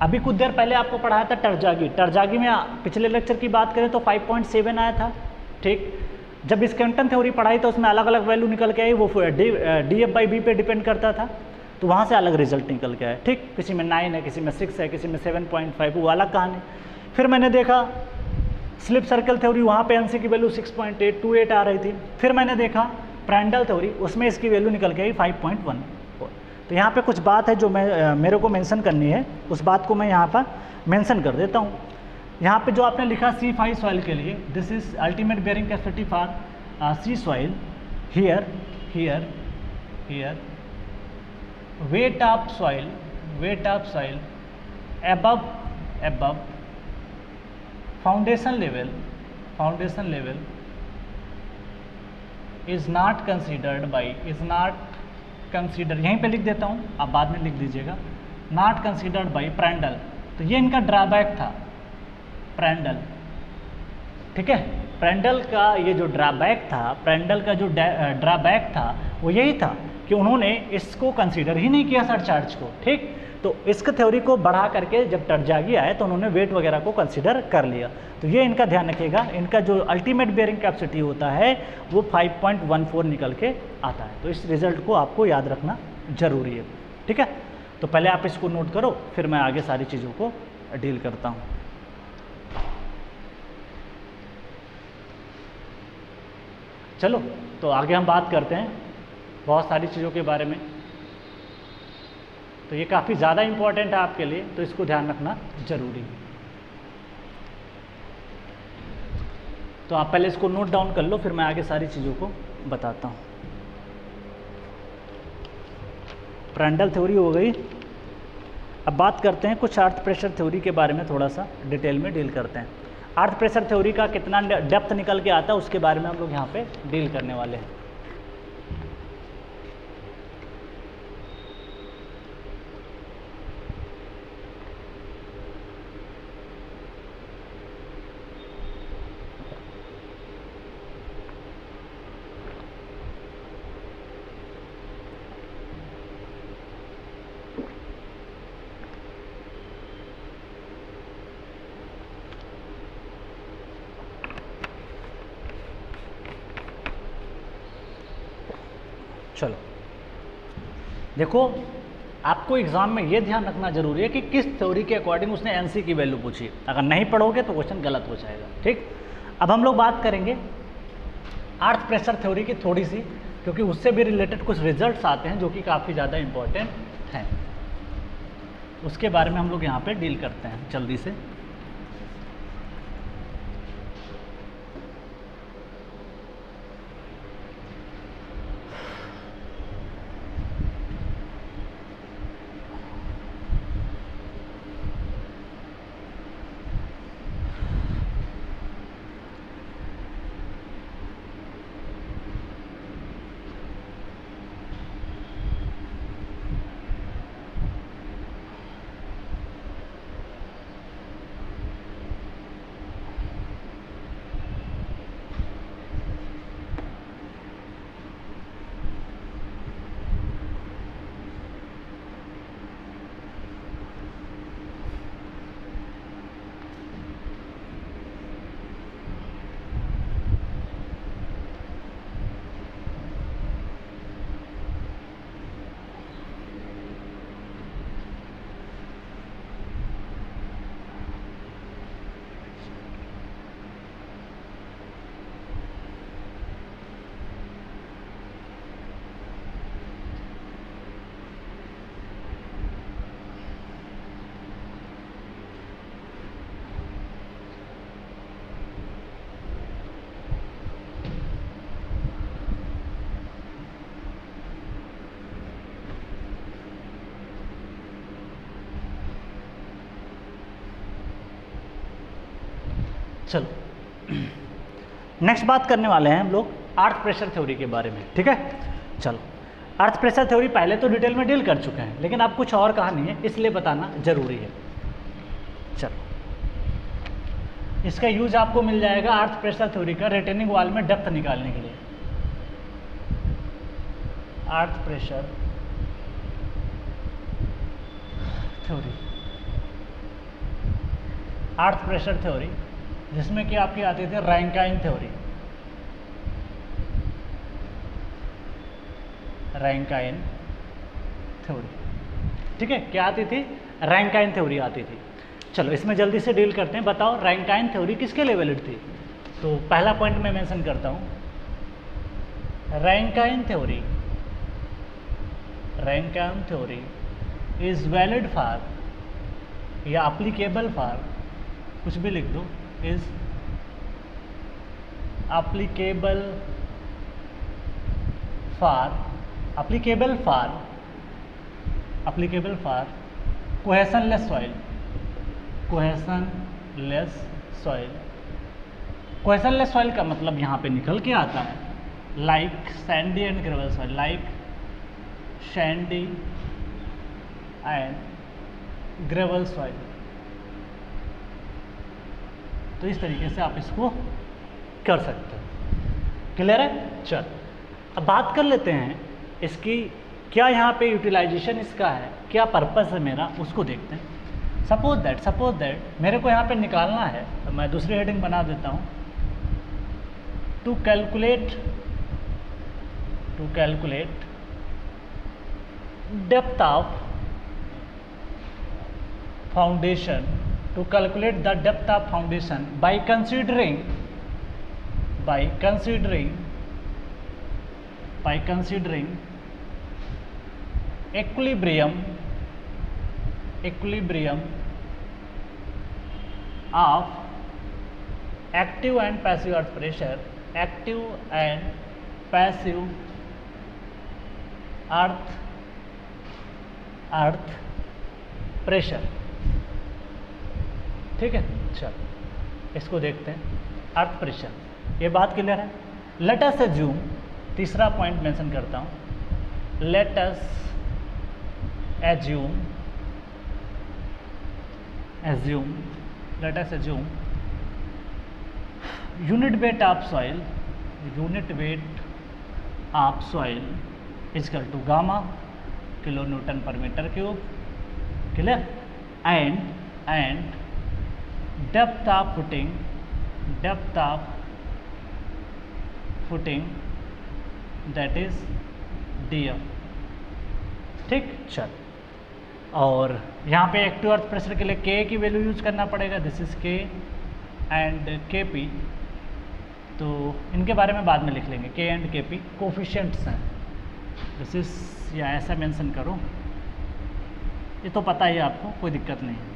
अभी कुछ देर पहले आपको पढ़ाया था टरजागी में पिछले लेक्चर की बात करें तो 5.7 आया था। ठीक, जब स्कैम्पटन थ्योरी पढ़ाई तो उसमें अलग अलग वैल्यू निकल के आई, वो डी एफ बाई बी पे डिपेंड करता था, तो वहाँ से अलग रिजल्ट निकल के आया। ठीक, किसी में 9 है, किसी में 6 है, किसी में 7.5, वो अलग कहानी। फिर मैंने देखा स्लिप सर्कल थ्योरी, वहाँ पे एनसी की वैल्यू 6.828 आ रही थी। फिर मैंने देखा प्रैंडल थ्योरी, उसमें इसकी वैल्यू निकल के आई 5.1। तो यहाँ पे कुछ बात है जो मेरे को मेंशन करनी है, उस बात को मैं यहाँ पर मेंशन कर देता हूँ। यहाँ पे जो आपने लिखा C5 सॉइल के लिए, this is ultimate bearing capacity for C soil, here here here weight of soil above foundation level is not considered, यहीं पे लिख देता हूँ, आप बाद में लिख दीजिएगा, नॉट कंसिडर्ड बाई प्रैंडल। तो ये इनका ड्रॉबैक था, प्रैंडल। ठीक है, प्रैंडल का ये जो ड्रॉबैक था वो यही था कि उन्होंने इसको कंसीडर ही नहीं किया सरचार्ज को। ठीक, तो इस थ्योरी को बढ़ा करके जब टरजागी आए तो उन्होंने वेट वगैरह को कंसीडर कर लिया। तो ये इनका ध्यान रखिएगा, इनका जो अल्टीमेट बियरिंग कैपेसिटी होता है वो 5.14 निकल के आता है। तो इस रिजल्ट को आपको याद रखना जरूरी है। ठीक है, तो पहले आप इसको नोट करो, फिर मैं आगे सारी चीज़ों को डील करता हूँ। चलो, तो आगे हम बात करते हैं बहुत सारी चीज़ों के बारे में। तो ये काफ़ी ज़्यादा इम्पोर्टेंट है आपके लिए, तो इसको ध्यान रखना जरूरी है। तो आप पहले इसको नोट डाउन कर लो, फिर मैं आगे सारी चीज़ों को बताता हूँ। प्रैंडल थ्योरी हो गई। अब बात करते हैं कुछ अर्थ प्रेशर थ्योरी के बारे में, थोड़ा सा डिटेल में डील करते हैं। अर्थ प्रेशर थ्योरी का कितना डेप्थ निकल के आता है उसके बारे में हम लोग यहाँ पे डील करने वाले हैं। चलो देखो, आपको एग्जाम में ये ध्यान रखना जरूरी है कि किस थ्योरी के अकॉर्डिंग उसने एनसी की वैल्यू पूछी। अगर नहीं पढ़ोगे तो क्वेश्चन गलत हो जाएगा। ठीक, अब हम लोग बात करेंगे अर्थ प्रेशर थ्योरी की थोड़ी सी, क्योंकि उससे भी रिलेटेड कुछ रिजल्ट्स आते हैं जो कि काफ़ी ज़्यादा इंपॉर्टेंट हैं। उसके बारे में हम लोग यहाँ पे डील करते हैं जल्दी से। चलो नेक्स्ट बात करने वाले हैं हम लोग अर्थ प्रेशर थ्योरी के बारे में, ठीक है। चलो अर्थ प्रेशर थ्योरी पहले तो डिटेल में डील कर चुके हैं, लेकिन अब कुछ और कहानी है इसलिए बताना जरूरी है। चलो इसका यूज आपको मिल जाएगा अर्थ प्रेशर थ्योरी का रिटेनिंग वॉल में डेप्थ निकालने के लिए। Earth pressure theory, earth pressure theory जिसमें कि आपकी आती थी रैंकाइन थ्योरी, रैंकाइन थ्योरी, ठीक है। क्या आती थी? रैंकाइन थ्योरी आती थी। चलो इसमें जल्दी से डील करते हैं। बताओ रैंकाइन थ्योरी किसके लिए वैलिड थी? तो पहला पॉइंट मैं मेंशन करता हूँ, Rankine theory, Rankine theory is valid for या अप्लीकेबल फॉर, कुछ भी लिख दो, is applicable for, applicable for, applicable for cohesionless soil, cohesionless soil. Cohesionless soil का मतलब यहाँ पे निकल के आता है like sandy and gravel soil, like sandy and gravel soil. तो इस तरीके से आप इसको कर सकते हो। क्लियर है? चल अब बात कर लेते हैं इसकी क्या यहाँ पे यूटिलाइजेशन इसका है, क्या पर्पस है मेरा, उसको देखते हैं। सपोज दैट मेरे को यहाँ पे निकालना है, तो मैं दूसरी हेडिंग बना देता हूँ, to calculate depth of foundation, to calculate the depth of foundation by considering equilibrium of active and passive earth pressure, active and passive earth pressure, ठीक है। चल इसको देखते हैं, अर्थ प्रेशर, ये बात क्लियर है। लेट अस अज्यूम, तीसरा पॉइंट मेंशन करता हूँ, let us assume unit weight of soil is equal to gamma kilo newton पर meter cube, clear. And depth of footing that is df, ठीक। चल और यहाँ पे एक्टिव अर्थ प्रेशर के लिए k की वैल्यू यूज करना पड़ेगा, this is k and kp, तो इनके बारे में बाद में लिख लेंगे। k एंड kp कोफिशिएंट्स हैं, दिस इज, या ऐसा मेंशन करो, ये तो पता ही है आपको, कोई दिक्कत नहीं है।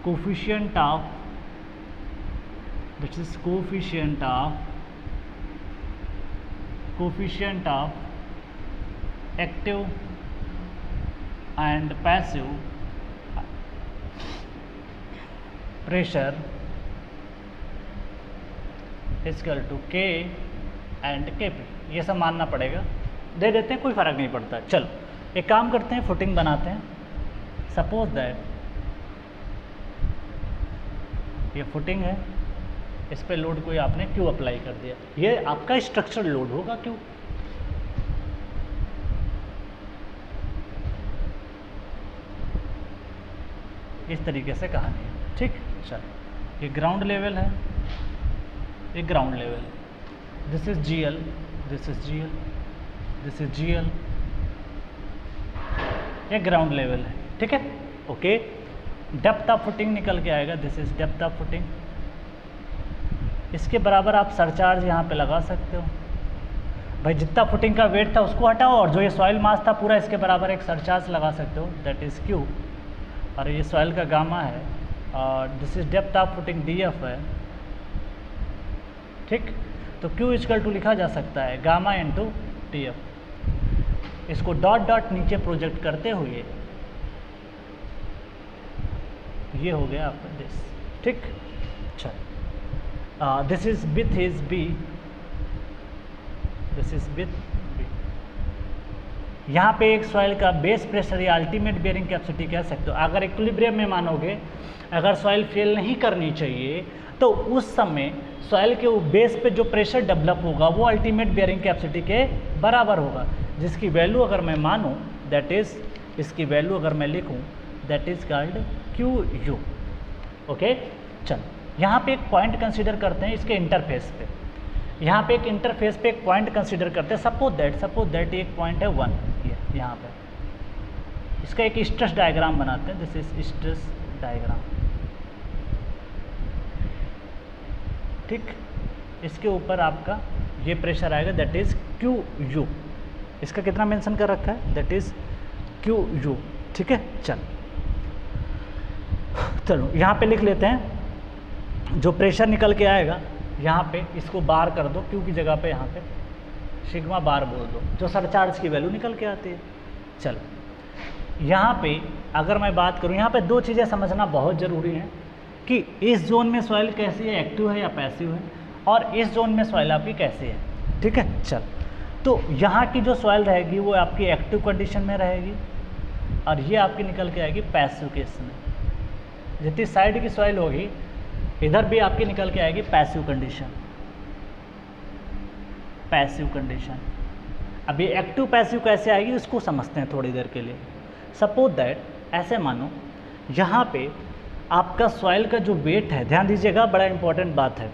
coefficient of, this is coefficient of active and passive pressure is equal to k and kp, ये सब मानना पड़ेगा, दे देते हैं, कोई फ़र्क नहीं पड़ता। चलो एक काम करते हैं, फुटिंग बनाते हैं। सपोज दैट ये फुटिंग है, इस पे लोड कोई आपने क्यू अप्लाई कर दिया, ये आपका स्ट्रक्चरल लोड होगा क्यू। इस तरीके से कहानी है, ठीक। चलो ये ग्राउंड लेवल है, ये ground level, this is GL, this is GL, this is GL, ये ग्राउंड लेवल है, ठीक है। ओके, डेप्थ ऑफ फुटिंग निकल के आएगा, this is depth of footing. इसके बराबर आप सरचार्ज यहाँ पे लगा सकते हो, भाई जितना फुटिंग का वेट था उसको हटाओ, और जो ये सॉइल मास था पूरा, इसके बराबर एक सरचार्ज लगा सकते हो, दैट इज़ Q, और ये सॉइल का गामा है, और this is depth of footing DF है, ठीक। तो Q इक्वल टू लिखा जा सकता है गामा इंटू DF। इसको डॉट डॉट नीचे प्रोजेक्ट करते हुए ये हो गया आपका दिस, ठीक। चल this is with is B, this is with B. यहाँ पे एक सॉइल का बेस प्रेशर या अल्टीमेट बेयरिंग कैपेसिटी कह सकते हो। अगर इक्विलिब्रियम में मानोगे, अगर सॉइल फेल नहीं करनी चाहिए तो उस समय सॉइल के बेस पे जो प्रेशर डेवलप होगा वो अल्टीमेट बेयरिंग कैपेसिटी के बराबर होगा, जिसकी वैल्यू अगर मैं मानूँ दैट इज़, इसकी वैल्यू अगर मैं लिखूँ that is called Q U. Okay, चल यहाँ पे एक पॉइंट कंसीडर करते हैं इसके इंटरफेस पे। यहाँ पे एक इंटरफेस पे एक पॉइंट कंसीडर करते हैं। सपोज दैट एक पॉइंट है 1, ये यहाँ पे। इसका एक स्ट्रेस डायग्राम बनाते हैं, दिस इज स्ट्रेस डायग्राम। ठीक, इसके ऊपर आपका ये प्रेशर आएगा दैट इज क्यू यू। इसका कितना मेंशन कर रखा है, दैट इज क्यू यू। ठीक है, चलो यहाँ पे लिख लेते हैं। जो प्रेशर निकल के आएगा यहाँ पे, इसको बार कर दो, क्यू की जगह पे यहाँ पे सिग्मा बार बोल दो, जो सरचार्ज की वैल्यू निकल के आती है। चलो यहाँ पे अगर मैं बात करूँ, यहाँ पे दो चीज़ें समझना बहुत ज़रूरी है कि इस जोन में सॉइल कैसी है, एक्टिव है या पैसिव है, और इस जोन में सॉइल आपकी कैसी है। ठीक है, चल तो यहाँ की जो सॉइल रहेगी वो आपकी एक्टिव कंडीशन में रहेगी, और ये आपकी निकल के आएगी पैसिव केस में। जितनी साइड की सॉइल होगी इधर भी आपकी निकल के आएगी पैसिव कंडीशन, पैसिव कंडीशन। अभी एक्टिव पैसिव कैसे आएगी उसको समझते हैं थोड़ी देर के लिए। सपोज दैट, ऐसे मानो यहाँ पे आपका सॉइल का जो वेट है, ध्यान दीजिएगा, बड़ा इंपॉर्टेंट बात है।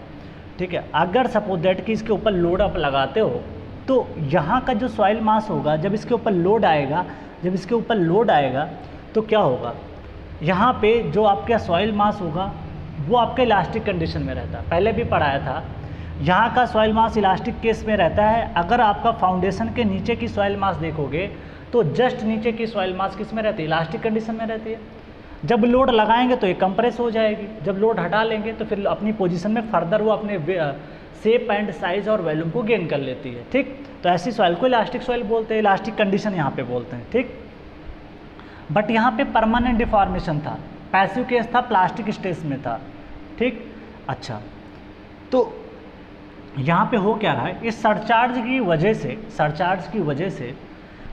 ठीक है, अगर सपोज दैट कि इसके ऊपर लोड आप लगाते हो तो यहाँ का जो सॉइल मास होगा, जब इसके ऊपर लोड आएगा, जब इसके ऊपर लोड आएगा तो क्या होगा, यहाँ पे जो आपका सॉइल मास होगा वो आपके इलास्टिक कंडीशन में रहता है। पहले भी पढ़ाया था, यहाँ का सॉइल मास इलास्टिक केस में रहता है। अगर आपका फाउंडेशन के नीचे की सॉइल मास देखोगे तो जस्ट नीचे की सॉइल मास किस में रहती है, इलास्टिक कंडीशन में रहती है। जब लोड लगाएंगे तो ये कंप्रेस हो जाएगी, जब लोड हटा लेंगे तो फिर अपनी पोजीशन में फर्दर वो अपने शेप एंड साइज और वॉल्यूम को गेन कर लेती है। ठीक, तो ऐसी सॉइल को इलास्टिक सॉइल बोलते हैं, इलास्टिक कंडीशन यहाँ पे बोलते हैं। ठीक, बट यहाँ पे परमानेंट डिफॉर्मेशन था, पैसिव केस था, प्लास्टिक स्टेज में था। ठीक, अच्छा, तो यहाँ पे हो क्या रहा है, इस सरचार्ज की वजह से,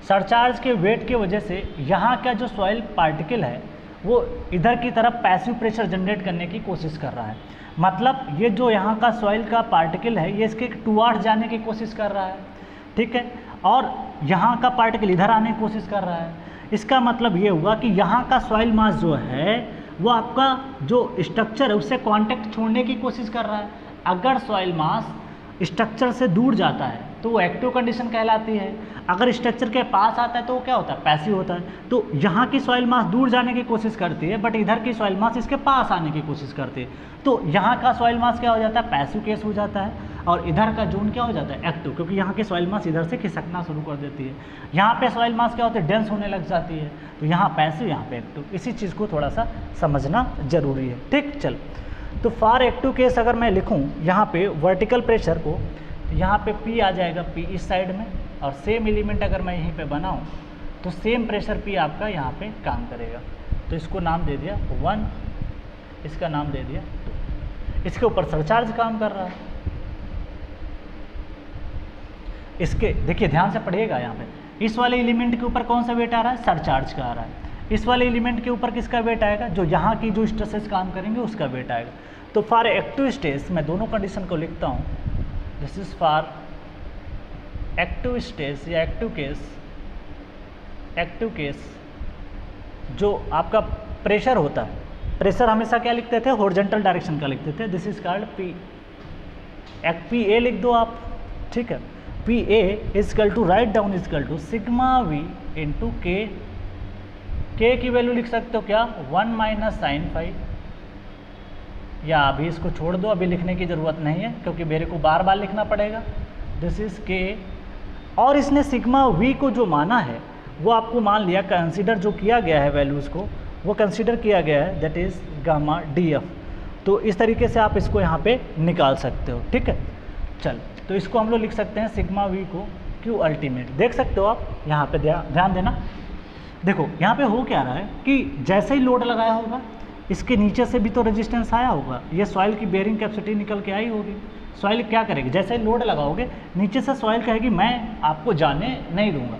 सरचार्ज के वेट की वजह से यहाँ का जो सॉइल पार्टिकल है वो इधर की तरफ पैसिव प्रेशर जनरेट करने की कोशिश कर रहा है। मतलब ये जो यहाँ का सॉइल का पार्टिकल है ये इसके टुवार्ड्स जाने की कोशिश कर रहा है। ठीक है, और यहाँ का पार्टिकल इधर आने की कोशिश कर रहा है। इसका मतलब ये हुआ कि यहाँ का सॉइल मास जो है वो आपका जो स्ट्रक्चर है उससे कांटेक्ट छोड़ने की कोशिश कर रहा है। अगर सॉइल मास स्ट्रक्चर से दूर जाता है तो वो एक्टिव कंडीशन कहलाती है, अगर स्ट्रक्चर के पास आता है तो वो क्या होता है, पैसिव होता है। तो यहाँ की सॉइल मास दूर जाने की कोशिश करती है, बट इधर की सॉइल मास इसके पास आने की कोशिश करती है। तो यहाँ का सॉइल मास क्या हो जाता है, पैसिव केस हो जाता है, और इधर का जोन क्या हो जाता है, एक्टिव, क्योंकि यहाँ की सॉइल मास इधर से खिसकना शुरू कर देती है। यहाँ पे सॉइल मास क्या होता है, डेंस होने लग जाती है, तो यहाँ पैसिव, यहाँ पे एक्टिव। इसी चीज़ को थोड़ा सा समझना जरूरी है। ठीक, चल तो फॉर एक्टिव केस अगर मैं लिखूँ यहाँ पे वर्टिकल प्रेशर को, यहाँ पे P आ जाएगा, P इस साइड में, और सेम एलिमेंट अगर मैं यहीं पे बनाऊँ तो सेम प्रेशर P आपका यहाँ पे काम करेगा। तो इसको नाम दे दिया 1, इसका नाम दे दिया 2। इसके ऊपर सरचार्ज काम कर रहा है। इसके देखिए ध्यान से पढ़िएगा, यहाँ पे इस वाले एलिमेंट के ऊपर कौन सा वेट आ रहा है, सरचार्ज का आ रहा है। इस वाले एलिमेंट के ऊपर किसका वेट आएगा, जो यहाँ की जो स्ट्रेसेस काम करेंगे उसका वेट आएगा। तो फॉर एक्टिव स्टेज मैं दोनों कंडीशन को लिखता हूँ, this is for active stage या एक्टिव केस जो आपका प्रेशर होता है, प्रेशर हमेशा क्या लिखते थे, हॉरिजॉन्टल डायरेक्शन का लिखते थे, this is called P A लिख दो आप। ठीक है, P A is equal to, write down is equal to sigma V into K की वैल्यू लिख सकते हो क्या, 1 माइनस साइन फाई, या अभी इसको छोड़ दो, अभी लिखने की ज़रूरत नहीं है क्योंकि मेरे को बार बार लिखना पड़ेगा। दिस इज़ के, और इसने सिग्मा वी को जो माना है वो आपको मान लिया, कंसीडर जो किया गया है वैल्यूज़ को वो कंसीडर किया गया है, that is gamma D F. तो इस तरीके से आप इसको यहाँ पे निकाल सकते हो। ठीक है, चल तो इसको हम लोग लिख सकते हैं सिग्मा वी को क्यू अल्टीमेट। देख सकते हो आप यहाँ पे ध्यान देना, देखो यहाँ पे हो क्या रहा है कि जैसे ही लोड लगाया होगा इसके नीचे से भी तो रेजिस्टेंस आया होगा, ये सॉइल की बेयरिंग कैपेसिटी निकल के आई होगी। सॉइल क्या करेगी, जैसे लोड लगाओगे नीचे से सॉइल कहेगी मैं आपको जाने नहीं दूंगा,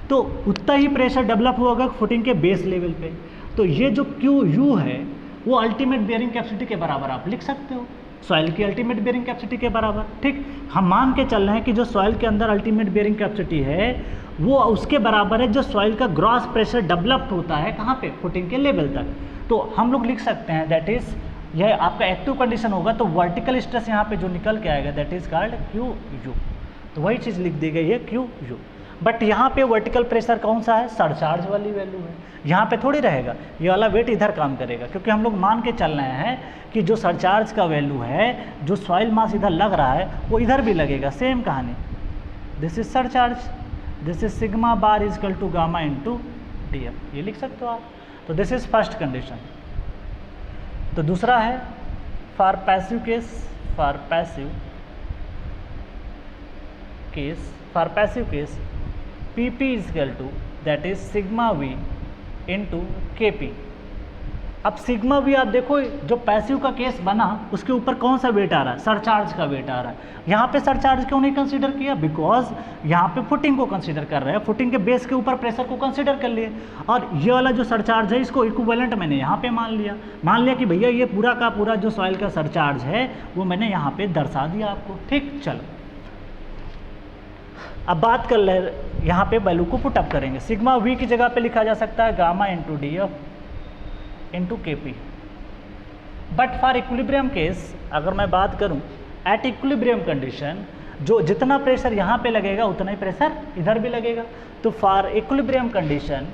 तो उतना ही प्रेशर डेवलप होगा फुटिंग के बेस लेवल पे। तो ये जो क्यू यू है वो अल्टीमेट बेयरिंग कैपेसिटी के बराबर आप लिख सकते हो, सॉइल की अल्टीमेट बेयरिंग कैपेसिटी के बराबर। ठीक, हम मान के चल रहे हैं कि जो सॉइल के अंदर अल्टीमेट बेयरिंग कैपेसिटी है वो उसके बराबर है जो सॉइल का ग्रॉस प्रेशर डेवलप्ड होता है कहाँ पे, फुटिंग के लेवल तक। तो हम लोग लिख सकते हैं दैट इज, यह आपका एक्टिव कंडीशन होगा तो वर्टिकल स्ट्रेस यहाँ पे जो निकल के आएगा that is called Q U. तो वही चीज़ लिख दी गई है क्यू यू। बट यहाँ पे वर्टिकल प्रेशर कौन सा है, सरचार्ज वाली वैल्यू है, यहाँ पे थोड़ी रहेगा, ये वाला वेट इधर काम करेगा, क्योंकि हम लोग मान के चल रहे हैं कि जो सरचार्ज का वैल्यू है, जो सॉइल मास इधर लग रहा है वो इधर भी लगेगा, सेम कहानी। This is surcharge, this is sigma bar is equal to gamma into D F, ये लिख सकते हो आप। तो दिस इज फर्स्ट कंडीशन। तो दूसरा है for passive case, for passive case PP is equal to that is sigma V into KP। अब सिग्मा V आप देखो, जो पैसिव का केस बना उसके ऊपर कौन सा वेट आ रहा है, सरचार्ज का वेट आ रहा है। यहाँ पे सरचार्ज क्यों नहीं कंसीडर किया, बिकॉज यहाँ पे फुटिंग को कंसीडर कर रहे हैं, फुटिंग के बेस के ऊपर प्रेशर को कंसीडर कर लिए, और ये वाला जो सरचार्ज है इसको इक्विवेलेंट मैंने यहाँ पे मान लिया कि भैया ये पूरा का पूरा जो सॉइल का सरचार्ज है वो मैंने यहाँ पे दर्शा दिया आपको। ठीक, चलो अब बात कर ले, यहाँ पे वैल्यू को पुटअप करेंगे। सिग्मा V की जगह पे लिखा जा सकता है gamma into D F into KP। But for equilibrium case अगर मैं बात करूँ, एट इक्विलिब्रियम कंडीशन जो जितना प्रेशर यहाँ पे लगेगा उतना ही प्रेशर इधर भी लगेगा। तो for equilibrium condition,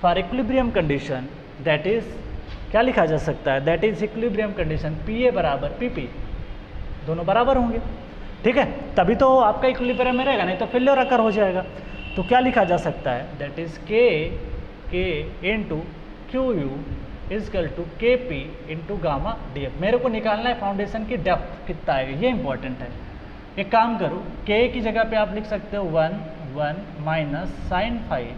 for equilibrium condition that is क्या लिखा जा सकता है, that is equilibrium condition PA बराबर PP, दोनों बराबर होंगे। ठीक है, तभी तो आपका इक्विलिब्रियम में रहेगा, नहीं तो फेल्योर अकर हो जाएगा। तो क्या लिखा जा सकता है, that is K into Q U is equal to KP into gamma DF। मेरे को निकालना है फाउंडेशन की डेप्थ कितना आएगा, ये इंपॉर्टेंट है। एक काम करो, K की जगह पे आप लिख सकते हो 1 minus sine five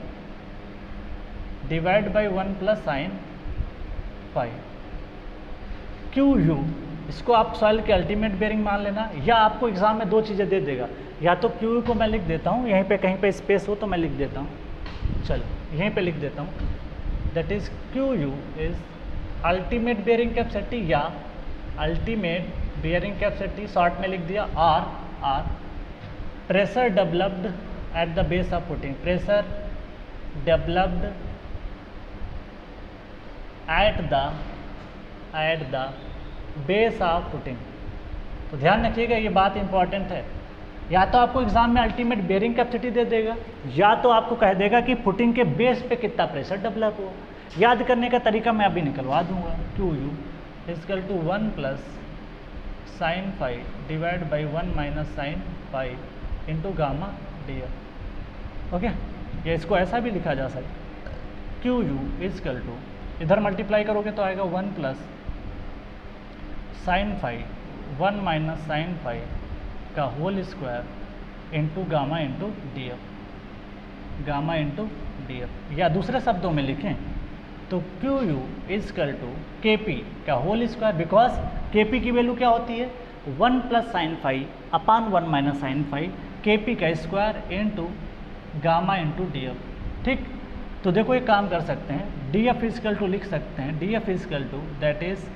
divide by 1 plus sine 5 Q U. इसको आप सॉइल के अल्टीमेट बेयरिंग मान लेना, या आपको एग्जाम में दो चीज़ें दे देगा, या तो क्यू यू को मैं लिख देता हूँ, यहीं पे कहीं पे स्पेस हो तो मैं लिख देता हूँ, चलो यहीं पे लिख देता हूँ, that is Q U is ultimate bearing capacity या अल्टीमेट बेयरिंग कैपेसिटी, शॉर्ट में लिख दिया or pressure developed at the base of footing, pressure developed at the base of footing. तो ध्यान रखिएगा ये बात इंपॉर्टेंट है, या तो आपको एग्जाम में अल्टीमेट बेयरिंग कैपेसिटी दे देगा, या तो आपको कह देगा कि फुटिंग के बेस पे कितना प्रेशर डेवलप हो। याद करने का तरीका मैं अभी निकलवा दूंगा, Q U is equal to 1 plus sine 5 divide by 1 minus sine 5 into gamma D F. Okay, ये इसको ऐसा भी लिखा जा सकता है, क्यू यू इजकल टू, इधर मल्टीप्लाई करोगे तो आएगा 1 प्लस साइन 5 1 माइनस साइन 5 का whole square into gamma into D F, gamma into D F. या दूसरे शब्दों में लिखें तो Q U is equal to K P का whole square, because K P की वैल्यू क्या होती है 1 plus sine 5 upon 1 minus sine 5 K P का square into gamma into D F. ठीक, तो देखो एक काम कर सकते हैं, डी एफ इजकल टू लिख सकते हैं, D F is equal to that is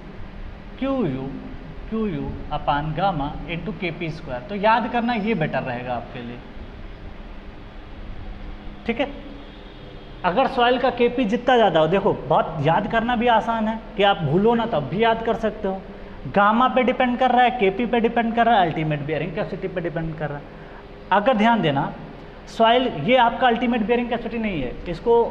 Q U upon gamma into K P square. तो याद करना ये बेटर रहेगा आपके लिए। ठीक है, अगर सॉइल का के पी जितना ज़्यादा हो, देखो बहुत याद करना भी आसान है कि आप भूलो ना तब भी याद कर सकते हो। गामा पे डिपेंड कर रहा है, के पी पे डिपेंड कर रहा है, अल्टीमेट बेयरिंग कैपेसिटी पे डिपेंड कर रहा है। अगर ध्यान देना, सॉइल ये आपका अल्टीमेट बेयरिंग कैपेसिटी नहीं है, इसको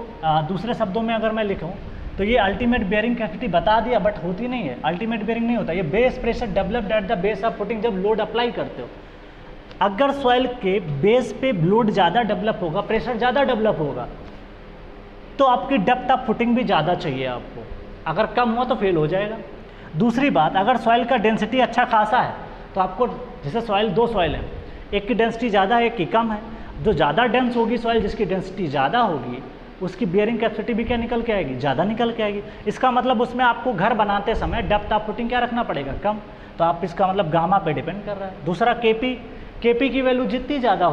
दूसरे शब्दों में अगर मैं लिखूं तो ये अल्टीमेट बेयरिंग कैपेसिटी बता दिया, बट होती नहीं है, अल्टीमेट बेयरिंग नहीं होता। ये base pressure developed at the base of footing, जब लोड अप्लाई करते हो। अगर सॉइल के बेस पे लोड ज़्यादा डेवलप होगा, प्रेशर ज़्यादा डेवलप होगा, तो आपकी डेप्थ ऑफ फुटिंग भी ज़्यादा चाहिए आपको। अगर कम हुआ तो फेल हो जाएगा। दूसरी बात, अगर सॉइल का डेंसिटी अच्छा खासा है तो आपको, जैसे सॉइल, दो सॉइल है, एक की डेंसिटी ज़्यादा है, एक की कम है। जो ज़्यादा डेंस होगी सॉइल, जिसकी डेंसिटी ज़्यादा होगी, उसकी बियरिंग कैपेसिटी भी क्या निकल के आएगी, ज़्यादा निकल के आएगी। इसका मतलब उसमें आपको घर बनाते समय डेप्थ ऑफ फुटिंग क्या रखना पड़ेगा, कम। तो आप इसका मतलब गामा पे डिपेंड कर रहा है। दूसरा केपी की वैल्यू जितनी ज़्यादा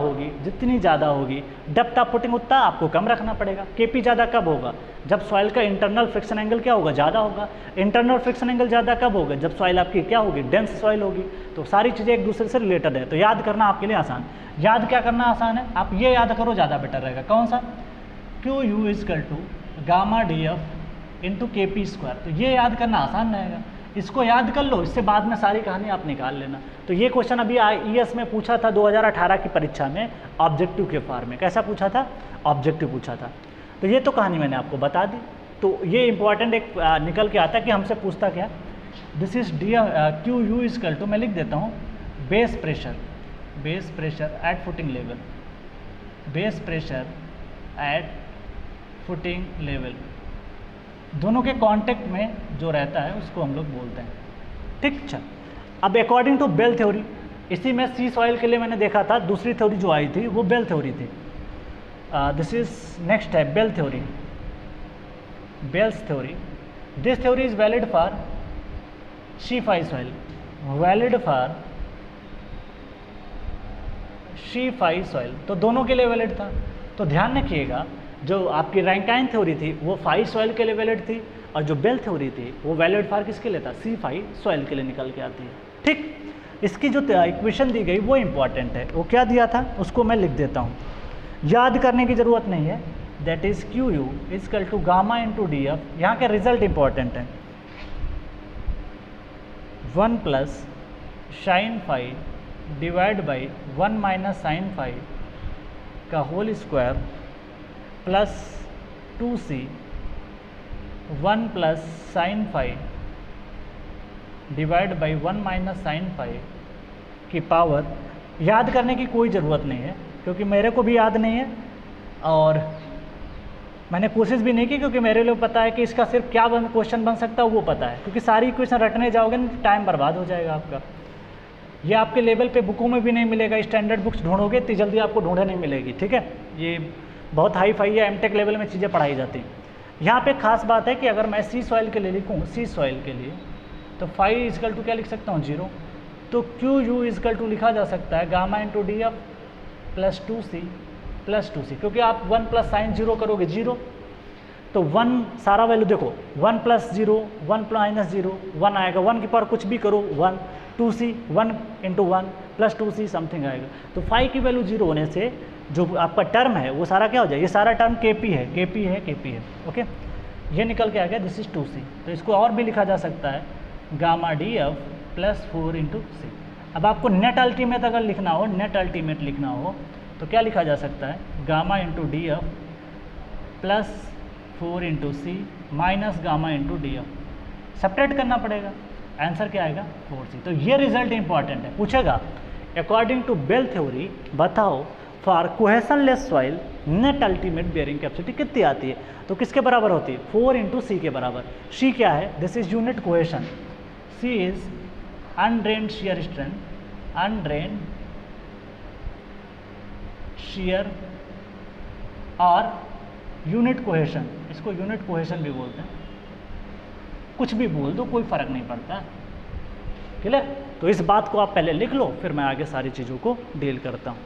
होगी डेप्थ ऑफ फुटिंग उतना आपको कम रखना पड़ेगा। केपी ज़्यादा कब होगा, जब सॉइल का इंटरनल फ्रिक्शन एंगल क्या होगा, ज़्यादा होगा। इंटरनल फ्रिक्शन एंगल ज़्यादा कब होगा, जब सॉइल आपकी क्या होगी, डेंस सॉइल होगी। तो सारी चीज़ें एक दूसरे से रिलेटेड है, तो याद करना आपके लिए आसान। याद क्या करना आसान है, आप ये याद करो, ज़्यादा बेटर रहेगा। कौन सा, Q U is equal to gamma D F into K P square. तो ये याद करना आसान रहेगा, इसको याद कर लो, इससे बाद में सारी कहानी आप निकाल लेना। तो ये क्वेश्चन अभी ईएस में पूछा था 2018 की परीक्षा में, ऑब्जेक्टिव के फॉर्म में। कैसा पूछा था, ऑब्जेक्टिव पूछा था। तो ये तो कहानी मैंने आपको बता दी। तो ये इंपॉर्टेंट एक निकल के आता है कि हमसे पूछता क्या, this is D Q U is equal to, मैं लिख देता हूँ, base pressure at footing level, base pressure at footing level, दोनों के कांटेक्ट में जो रहता है उसको हम लोग बोलते हैं। ठीक, चल अब अकॉर्डिंग टू बेल थ्योरी, इसी में सी सॉइल के लिए मैंने देखा था, दूसरी थ्योरी जो आई थी वो बेल थ्योरी थी। दिस इज नेक्स्ट है Bell theory, Bell's theory. This theory is valid for C5 soil, valid for C5 soil, तो दोनों के लिए वैलिड था। तो ध्यान रखिएगा, जो आपकी रैंकाइन थ्योरी थी वो 5 सॉइल के लिए वैलिड थी, और जो बेल थ्योरी थी वो वैलिड फॉर किसके लिए था, C5 सॉइल के लिए निकल के आती है। ठीक, इसकी जो इक्वेशन दी गई वो इंपॉर्टेंट है। वो क्या दिया था उसको मैं लिख देता हूँ, याद करने की ज़रूरत नहीं है। That is Q U is equal to gamma into D F. यहाँ के रिजल्ट इंपॉर्टेंट है, 1 plus sine five divide by 1 minus sine phi का whole square plus 2c 1 plus sine five divide by 1 minus sine phi की power. याद करने की कोई ज़रूरत नहीं है, क्योंकि मेरे को भी याद नहीं है और मैंने कोशिश भी नहीं की, क्योंकि मेरे लिए पता है कि इसका सिर्फ क्या क्वेश्चन बन सकता है वो पता है। क्योंकि सारी इक्वेशन रटने जाओगे ना टाइम बर्बाद हो जाएगा आपका। ये आपके लेवल पे बुकों में भी नहीं मिलेगा, स्टैंडर्ड बुक्स ढूंढोगे इतनी जल्दी आपको ढूंढे नहीं मिलेगी। ठीक है, ये बहुत हाई फाई या एमटेक लेवल में चीज़ें पढ़ाई जाती हैं। यहाँ पे खास बात है कि अगर मैं सी सॉइल के लिए लिखूँ, सी सॉइल के लिए, तो फाइव इजकल टू क्या लिख सकता हूँ, 0। तो क्यू यू इजकल टू लिखा जा सकता है gamma into D F plus 2c plus 2c, क्योंकि आप 1 प्लस साइन 0 करोगे 0, तो 1 सारा वैल्यू देखो, 1 प्लस 0 1 माइनस 0 1 आएगा, 1 की पावर कुछ भी करो 1, 2c 1 into 1 plus 2c something आएगा। तो 5 की वैल्यू 0 होने से जो आपका टर्म है वो सारा क्या हो जाए, ये सारा टर्म केपी है। ओके, ये निकल के आ गया, दिस इज 2c। तो इसको और भी लिखा जा सकता है gamma D F plus 4 into C. अब आपको नेट अल्टीमेट अगर लिखना हो, नेट अल्टीमेट लिखना हो तो क्या लिखा जा सकता है, gamma into D F plus 4 into C minus gamma into D F. Separate करना पड़ेगा, आंसर क्या आएगा 4c। तो ये रिजल्ट इंपॉर्टेंट है, पूछेगा अकॉर्डिंग टू बेल थ्योरी बताओ for cohesionless soil net ultimate bearing capacity कितनी आती है। तो किसके बराबर होती है, 4 इंटू सी के बराबर। सी क्या है, this is unit cohesion, C is undrained shear strength, undrained shear और यूनिट कोहेशन, इसको यूनिट कोहेशन भी बोलते हैं। कुछ भी बोल दो कोई फर्क नहीं पड़ता, क्लियर। तो इस बात को आप पहले लिख लो, फिर मैं आगे सारी चीज़ों को डील करता हूँ।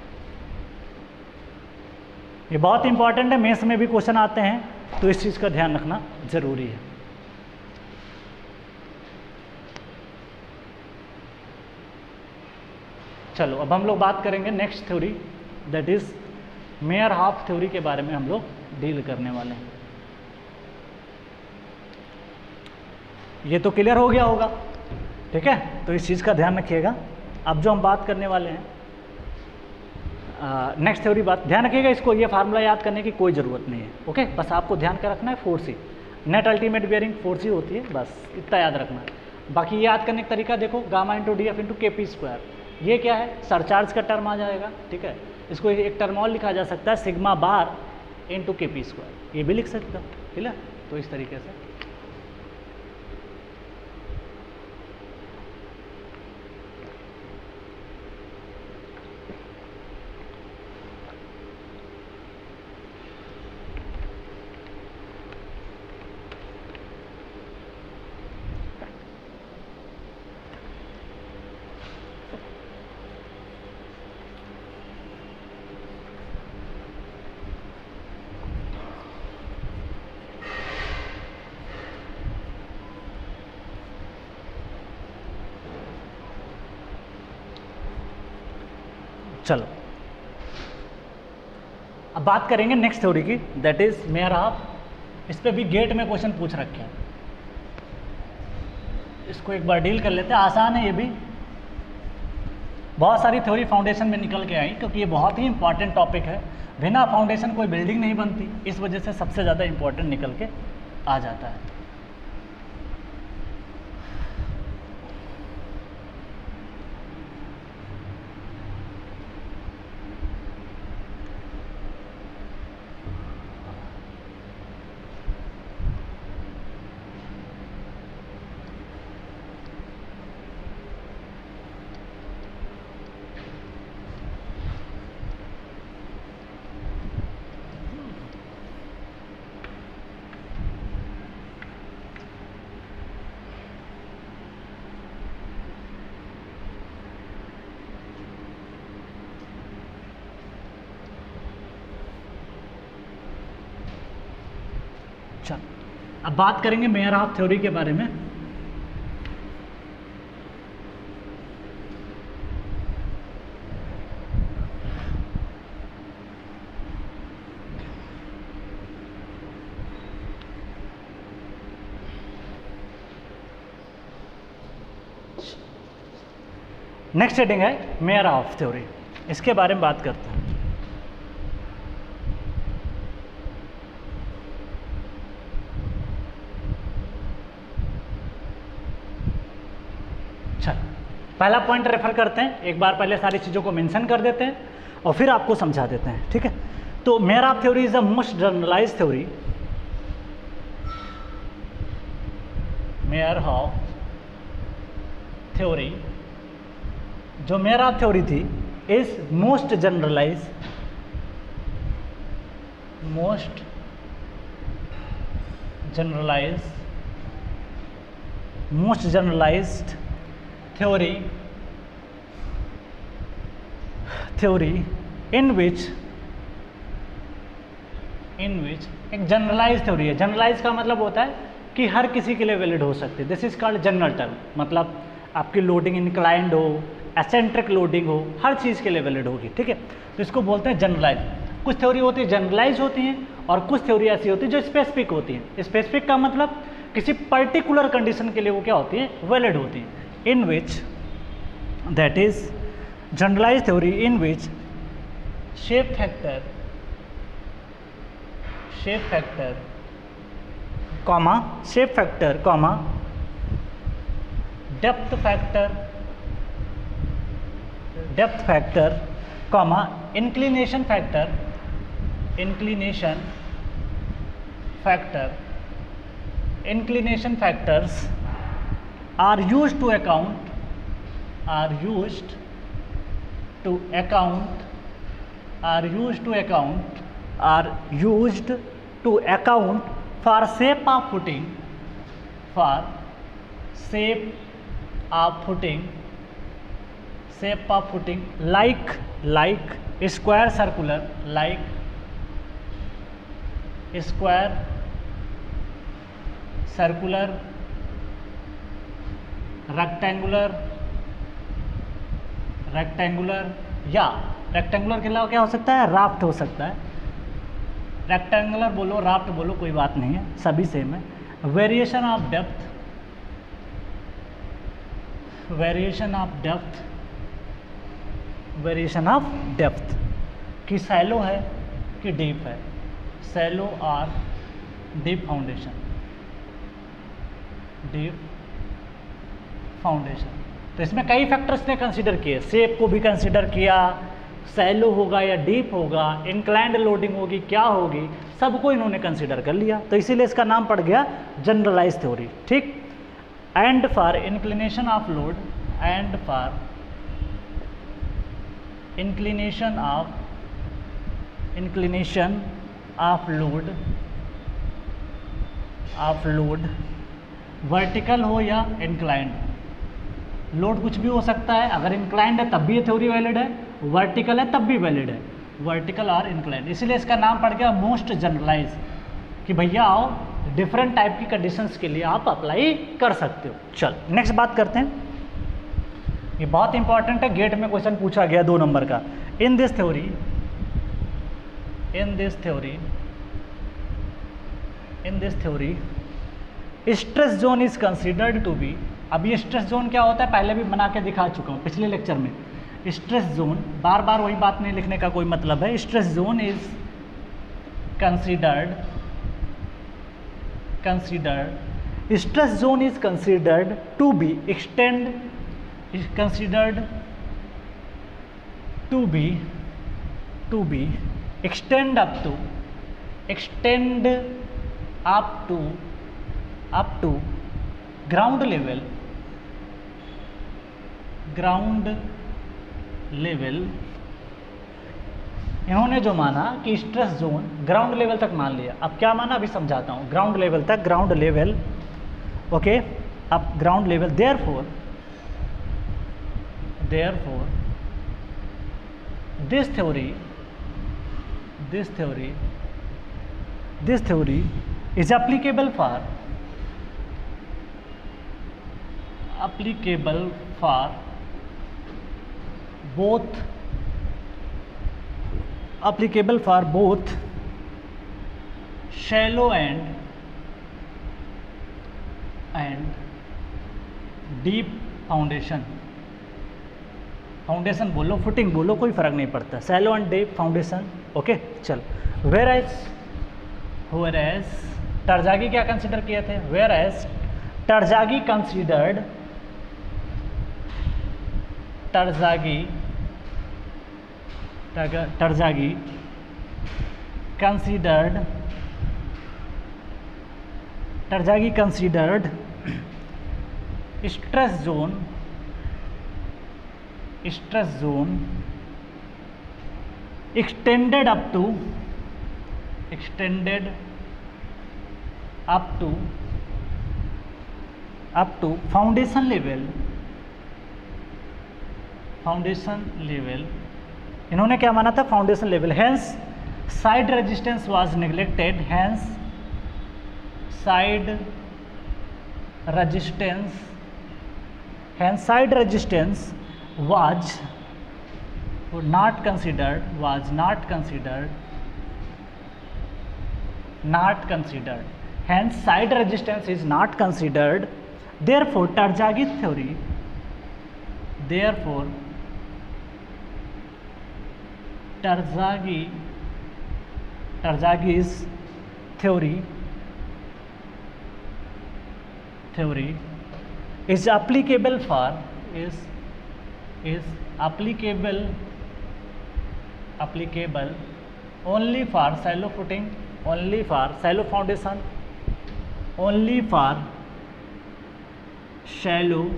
ये बहुत इंपॉर्टेंट है, मेंस में भी क्वेश्चन आते हैं, तो इस चीज़ का ध्यान रखना जरूरी है। चलो अब हम लोग बात करेंगे next theory, that is mayor half theory के बारे में हम लोग डील करने वाले हैं। ये तो क्लियर हो गया होगा, ठीक है। तो इस चीज़ का ध्यान रखिएगा। अब जो हम बात करने वाले हैं नेक्स्ट थ्योरी, बात ध्यान रखिएगा, इसको ये फार्मूला याद करने की कोई ज़रूरत नहीं है। ओके, बस आपको ध्यान का रखना है 4c, net ultimate bearing 4c होती है, बस इतना याद रखना है। बाकी याद करने का तरीका देखो, gamma into D F into K P square, ये क्या है, सरचार्ज का टर्म आ जाएगा। ठीक है, इसको एक टर्म और लिखा जा सकता है sigma bar into K P square, ये भी लिख सकते हो, ठीक है। तो इस तरीके से चलो अब बात करेंगे नेक्स्ट थ्योरी की, दैट इज मेयर ऑफ। इस पे भी गेट में क्वेश्चन पूछ रखे हैं, इसको एक बार डील कर लेते हैं। आसान है ये भी, बहुत सारी थ्योरी फाउंडेशन में निकल के आई, क्योंकि ये बहुत ही इंपॉर्टेंट टॉपिक है। बिना फाउंडेशन कोई बिल्डिंग नहीं बनती, इस वजह से सबसे ज़्यादा इंपॉर्टेंट निकल के आ जाता है। अब बात करेंगे मेयर ऑफ थ्योरी के बारे में। नेक्स्ट हेडिंग है मेयर ऑफ थ्योरी, इसके बारे में बात करते हैं। पहला पॉइंट रेफर करते हैं, एक बार पहले सारी चीज़ों को मेंशन कर देते हैं और फिर आपको समझा देते हैं, ठीक है। तो Meyerhof theory is the most generalized theory. Meyerhof theory, जो मेयर ऑफ थ्योरी थी, is most generalized theory in which एक जनरलाइज थ्योरी है। जनरलाइज का मतलब होता है कि हर किसी के लिए वैलिड हो सकती है। This is called general term, मतलब आपकी लोडिंग इंक्लाइंड हो, एसेंट्रिक लोडिंग हो, हर चीज़ के लिए वैलिड होगी, ठीक है। तो इसको बोलते हैं जनरलाइज। कुछ थ्योरी होती है जनरलाइज होती हैं और कुछ थ्योरी ऐसी होती है जो स्पेसिफिक होती हैं। स्पेसिफिक का मतलब किसी पर्टिकुलर कंडीशन के लिए वो क्या होती है, वैलिड होती है। In which, that is generalize theory in which shape factor comma depth factor comma inclination factors are used to account for shape of footing like square circular, rectangular या rectangular के अलावा क्या हो सकता है, राफ्ट हो सकता है। रेक्टेंगुलर बोलो, राफ्ट बोलो, कोई बात नहीं है, सभी सेम है। वेरिएशन ऑफ डेप्थ कि सैलो है कि डीप है, सैलो और डीप फाउंडेशन। तो इसमें कई फैक्टर्स ने कंसीडर किए, शेप को भी कंसीडर किया, सैलो होगा या डीप होगा, इंक्लाइंड लोडिंग होगी क्या होगी, सबको इन्होंने कंसीडर कर लिया। तो इसीलिए इसका नाम पड़ गया जनरलाइज थ्योरी, ठीक। And for inclination of load vertical हो या इंक्लाइंड, लोड कुछ भी हो सकता है। अगर इंक्लाइंड है तब भी ये थ्योरी वैलिड है, वर्टिकल है तब भी वैलिड है, वर्टिकल और इंक्लाइंड। इसीलिए इसका नाम पड़ गया मोस्ट जनरलाइज, कि भैया आओ डिफरेंट टाइप की कंडीशंस के लिए आप अप्लाई कर सकते हो। चल नेक्स्ट बात करते हैं, ये बहुत इंपॉर्टेंट है, गेट में क्वेश्चन पूछा गया 2 नंबर का। In this theory stress zone is considered to be, अब ये स्ट्रेस जोन क्या होता है पहले भी बना के दिखा चुका हूँ पिछले लेक्चर में। स्ट्रेस जोन, बार बार वही बात नहीं लिखने का कोई मतलब है। Stress zone is considered stress zone is considered to be extend up to ground level इन्होंने जो माना कि स्ट्रेस जोन ग्राउंड लेवल तक मान लिया। अब क्या माना अभी समझाता हूँ। ग्राउंड लेवल तक, ग्राउंड लेवल, ओके, अब ground level, therefore this theory is applicable for both shallow and deep foundation बोलो, फुटिंग बोलो, कोई फर्क नहीं पड़ता, shallow and deep foundation, okay. चल, वेयर एज टरजागी क्या कंसिडर किए थे? Where as Terzaghi considered stress zone extended up to foundation level। इन्होंने क्या माना था? Foundation level. Hence side resistance was neglected, side resistance was not considered, hence side resistance is not considered, therefore Tarjagi's theory is applicable only for shallow footing, only for shallow foundation, only for shallow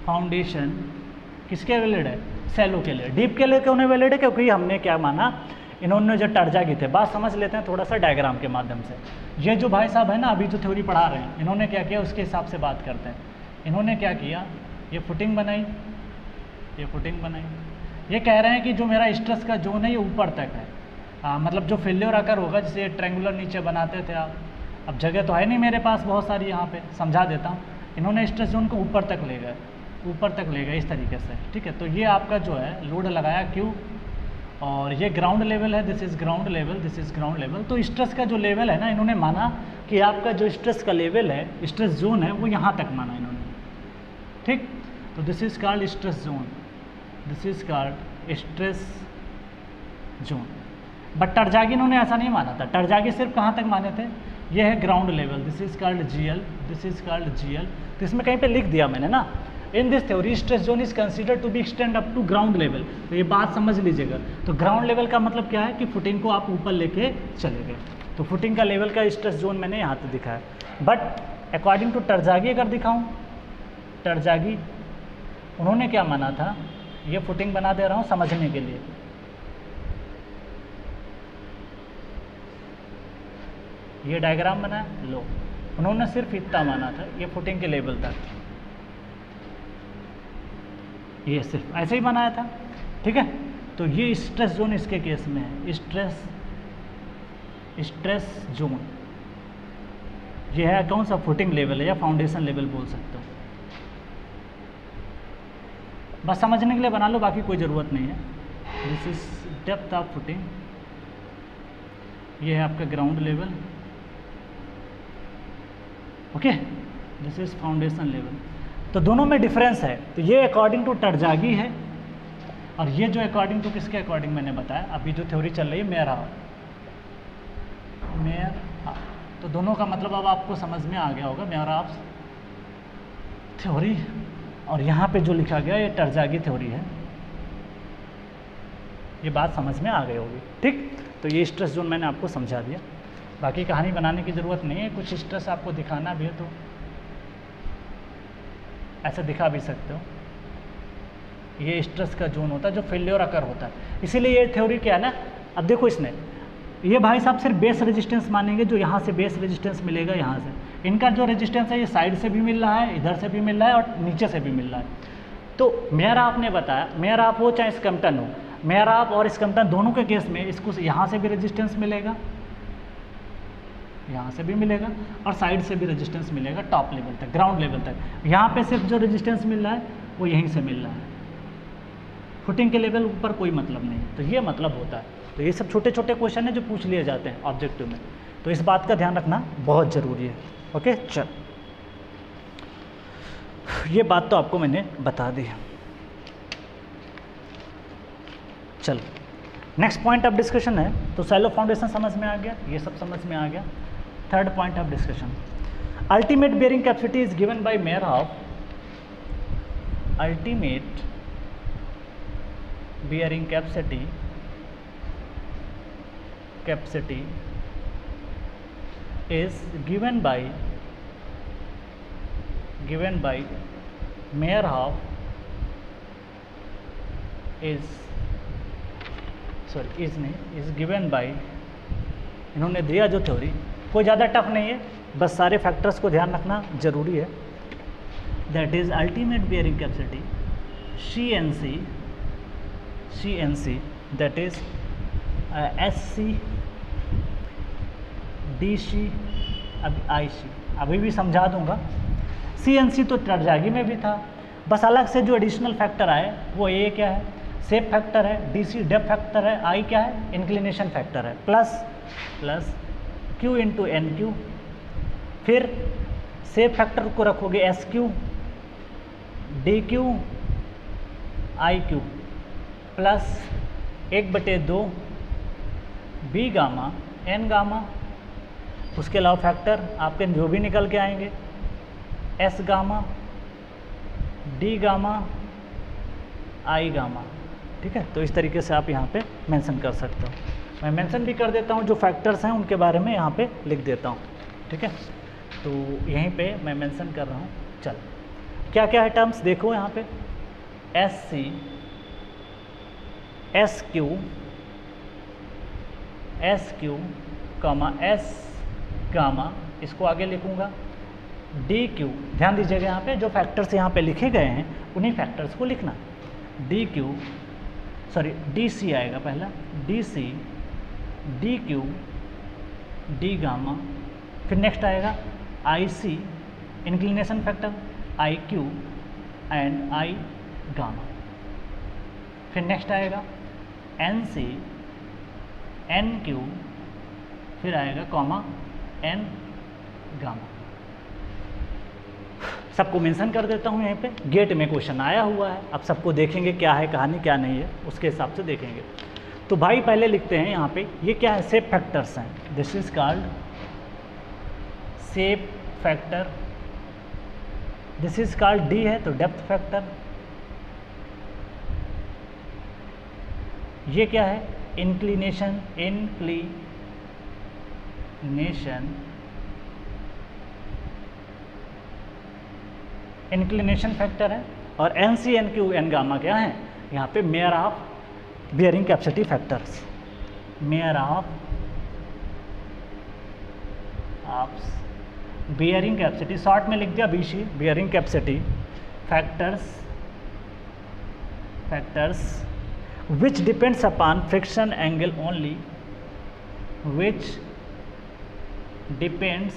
foundation। किसके valid है? Cello के लिए। Deep के लिए क्यों नहीं valid है? क्योंकि हमने क्या माना, इन्होंने जो टरजागी थे, बात समझ लेते हैं थोड़ा सा डायग्राम के माध्यम से। ये जो भाई साहब है ना अभी जो थ्योरी पढ़ा रहे हैं, इन्होंने क्या किया उसके हिसाब से बात करते हैं। इन्होंने क्या किया, ये फुटिंग बनाई, ये कह रहे हैं कि जो मेरा स्ट्रेस का जोन है ये ऊपर तक है। मतलब जो फेल्योर आकर होगा, जैसे ट्रायंगुलर नीचे बनाते थे आप, अब जगह तो है नहीं मेरे पास बहुत सारी, यहाँ पे समझा देता हूँ। इन्होंने स्ट्रेस जोन को ऊपर तक ले गए इस तरीके से, ठीक है। तो ये आपका जो है लोड लगाया क्यू, और ये ग्राउंड लेवल है, दिस इज़ ग्राउंड लेवल। तो स्ट्रेस का जो लेवल है ना, इन्होंने माना कि आपका जो स्ट्रेस का लेवल है, स्ट्रेस जोन है, वो यहाँ तक माना इन्होंने, ठीक। तो this is called stress zone, but Terzaghi इन्होंने ऐसा नहीं माना था। टरजागी सिर्फ कहाँ तक माने थे? ये है ground level, this is called GL. तो इसमें कहीं पे लिख दिया मैंने ना, in this theory stress zone is consider to be extend up to ground level. तो ये बात समझ लीजिएगा। तो ग्राउंड लेवल का मतलब क्या है कि फुटिंग को आप ऊपर लेके चले गए। तो फुटिंग का लेवल का स्ट्रेस जोन मैंने यहाँ पे दिखाया। बट अकॉर्डिंग टू टरजागी अगर दिखाऊँ, टरजागी उन्होंने क्या माना था, ये फुटिंग बना दे रहा हूँ समझने के लिए। ये डायग्राम बना लो, उन्होंने सिर्फ इतना माना था, ये फुटिंग के लेवल तक, ये सिर्फ ऐसे ही बनाया था, ठीक है। तो ये स्ट्रेस जोन इसके केस में है, स्ट्रेस जोन। ये है कौन सा? फुटिंग लेवल है या फाउंडेशन लेवल बोल सकते हो। बस समझने के लिए बना लो, बाकी कोई ज़रूरत नहीं है। This is depth of footing, ये है आपका ground level, okay, this is foundation level. तो दोनों में डिफरेंस है। तो ये अकॉर्डिंग टू टरजागी है, और ये जो अकॉर्डिंग टू किसके अकॉर्डिंग मैंने बताया, अभी जो थ्योरी चल रही है मेयर तो दोनों का मतलब अब आपको समझ में आ गया होगा, मेयर ऑफ थ्योरी, और यहाँ पे जो लिखा गया ये टरजागी थ्योरी है। ये बात समझ में आ गई होगी, ठीक। तो ये स्ट्रेस जोन मैंने आपको समझा दिया, बाकी कहानी बनाने की ज़रूरत नहीं है। कुछ स्ट्रेस आपको दिखाना भी है तो ऐसे दिखा भी सकते हो। ये स्ट्रेस का जोन होता है जो फेल्योर अकर होता है, इसीलिए ये थ्योरी क्या है ना, अब देखो इसने ये भाई साहब सिर्फ बेस रेजिस्टेंस मानेंगे, जो यहाँ से बेस रेजिस्टेंस मिलेगा, यहाँ से इनका जो रेजिस्टेंस है ये साइड से भी मिल रहा है, इधर से भी मिल रहा है, और नीचे से भी मिल रहा है। तो मेयर आपने बताया, मेयर आप हो चाहे स्कम्पटन हो, मेयर आप और स्कम्पटन दोनों के केस में इसको यहाँ से भी रेजिस्टेंस मिलेगा, यहाँ से भी मिलेगा, और साइड से भी रेजिस्टेंस मिलेगा टॉप लेवल तक, ग्राउंड लेवल तक। यहाँ पे सिर्फ जो रेजिस्टेंस मिल रहा है वो यहीं से मिल रहा है, फुटिंग के लेवल पर कोई मतलब नहीं। तो ये मतलब होता है। तो ये सब छोटे छोटे क्वेश्चन है जो पूछ लिए जाते हैं ऑब्जेक्टिव में, तो इस बात का ध्यान रखना बहुत ज़रूरी है। ओके, चल, ये बात तो आपको मैंने बता दी है। चल, नेक्स्ट पॉइंट ऑफ डिस्कशन है, तो सैलो फाउंडेशन समझ में आ गया, ये सब समझ में आ गया। Third point of discussion, ultimate bearing capacity is given bye mayor of ultimate bearing capacity is given by Mayer Hoff is given by, इन्होंने दिया जो थ्योरी, कोई ज़्यादा टफ नहीं है, बस सारे फैक्टर्स को ध्यान रखना जरूरी है। That is ultimate bearing capacity CNC, that is SC, DC, अब IC, अभी भी समझा दूंगा। CNC तो टरजागी में भी था, बस अलग से जो एडिशनल फैक्टर आए वो ये क्या है, शेप फैक्टर है, DC डेप्थ फैक्टर है, I क्या है, इंक्लिनेशन फैक्टर है, प्लस Q इंटू NQ, फिर शेप फैक्टर को रखोगे SQ, DQ, IQ, plus 1/2 B gamma N gamma, उसके अलावा फैक्टर आपके जो भी निकल के आएंगे, S gamma, D gamma, I gamma, ठीक है। तो इस तरीके से आप यहाँ पे मेंशन कर सकते हो। मैं मेंशन भी कर देता हूँ, जो फैक्टर्स हैं उनके बारे में यहाँ पे लिख देता हूँ, ठीक है। तो यहीं पे मैं मेंशन कर रहा हूँ। चल, क्या क्या है टर्म्स देखो यहाँ पे, SC, SQ, S गामा, इसको आगे लिखूँगा, DQ, ध्यान दीजिएगा यहाँ पे जो फैक्टर्स यहाँ पे लिखे गए हैं उन्हीं फैक्टर्स को लिखना। DC आएगा पहला, DC, DQ, D गामा, फिर नेक्स्ट आएगा IC, inclination factor, IQ and I gamma, फिर नेक्स्ट आएगा NC, NQ, फिर आएगा कॉमा N गामा। सबको मेंशन कर देता हूँ यहाँ पे, गेट में क्वेश्चन आया हुआ है, अब सबको देखेंगे क्या है कहानी क्या नहीं है, उसके हिसाब से देखेंगे। तो भाई पहले लिखते हैं यहाँ पे, ये क्या है, शेप फैक्टर्स हैं, this is called shape factor, this is called D है तो डेप्थ फैक्टर, ये क्या है, इंक्लिनेशन फैक्टर है, और NC, NQ, N गामा क्या है यहाँ पे, Meyerhof bearing capacity factors, Meyerhof bearing capacity, short में लिख दिया BC, bearing capacity factors which depends upon friction angle only, which depends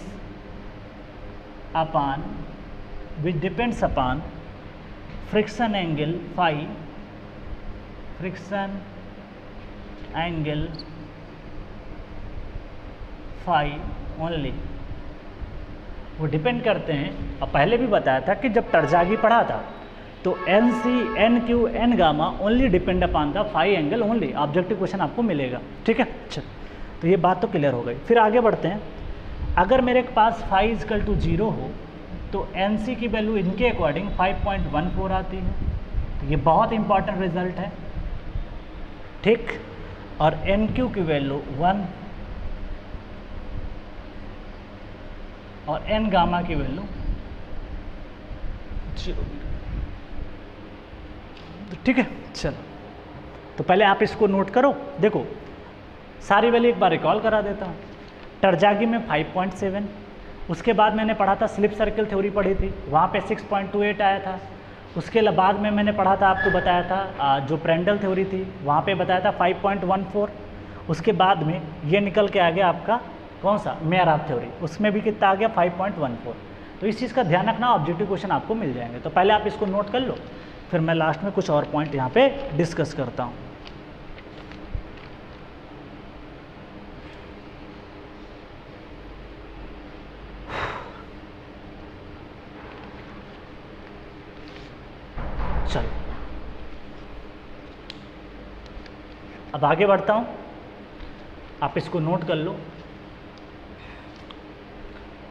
upon friction angle phi, friction angle phi only, वो depend करते हैं। और पहले भी बताया था कि जब टरजागी पढ़ा था तो N C N Q N gamma only depend upon the phi angle only, objective question आपको मिलेगा, ठीक है। अच्छा, तो ये बात तो क्लियर हो गई। फिर आगे बढ़ते हैं। अगर मेरे पास फाई इजकल टू 0 हो तो एन सी की वैल्यू इनके अकॉर्डिंग 5.14 आती है, तो ये बहुत इंपॉर्टेंट रिजल्ट है, ठीक। और एन क्यू की वैल्यू 1 और एन गामा की वैल्यू 0, ठीक है। चलो, तो पहले आप इसको नोट करो। देखो सारी वैल्यू एक बार रिकॉल करा देता हूँ। टरजागी में 5.7, उसके बाद मैंने पढ़ा था स्लिप सर्कल थ्योरी पढ़ी थी, वहाँ पे 6.28 आया था। उसके बाद में मैंने पढ़ा था, आपको बताया था जो प्रेंडल थ्योरी थी वहाँ पे बताया था 5.14। उसके बाद में ये निकल के आ गया आपका कौन सा, मेयरऑफ थ्योरी, उसमें भी कितना आ गया 5.14। तो इस चीज़ का ध्यान रखना, ऑब्जेक्टिव क्वेश्चन आपको मिल जाएंगे। तो पहले आप इसको नोट कर लो, फिर मैं लास्ट में कुछ और पॉइंट यहाँ पे डिस्कस करता हूँ। चलो अब आगे बढ़ता हूँ, आप इसको नोट कर लो।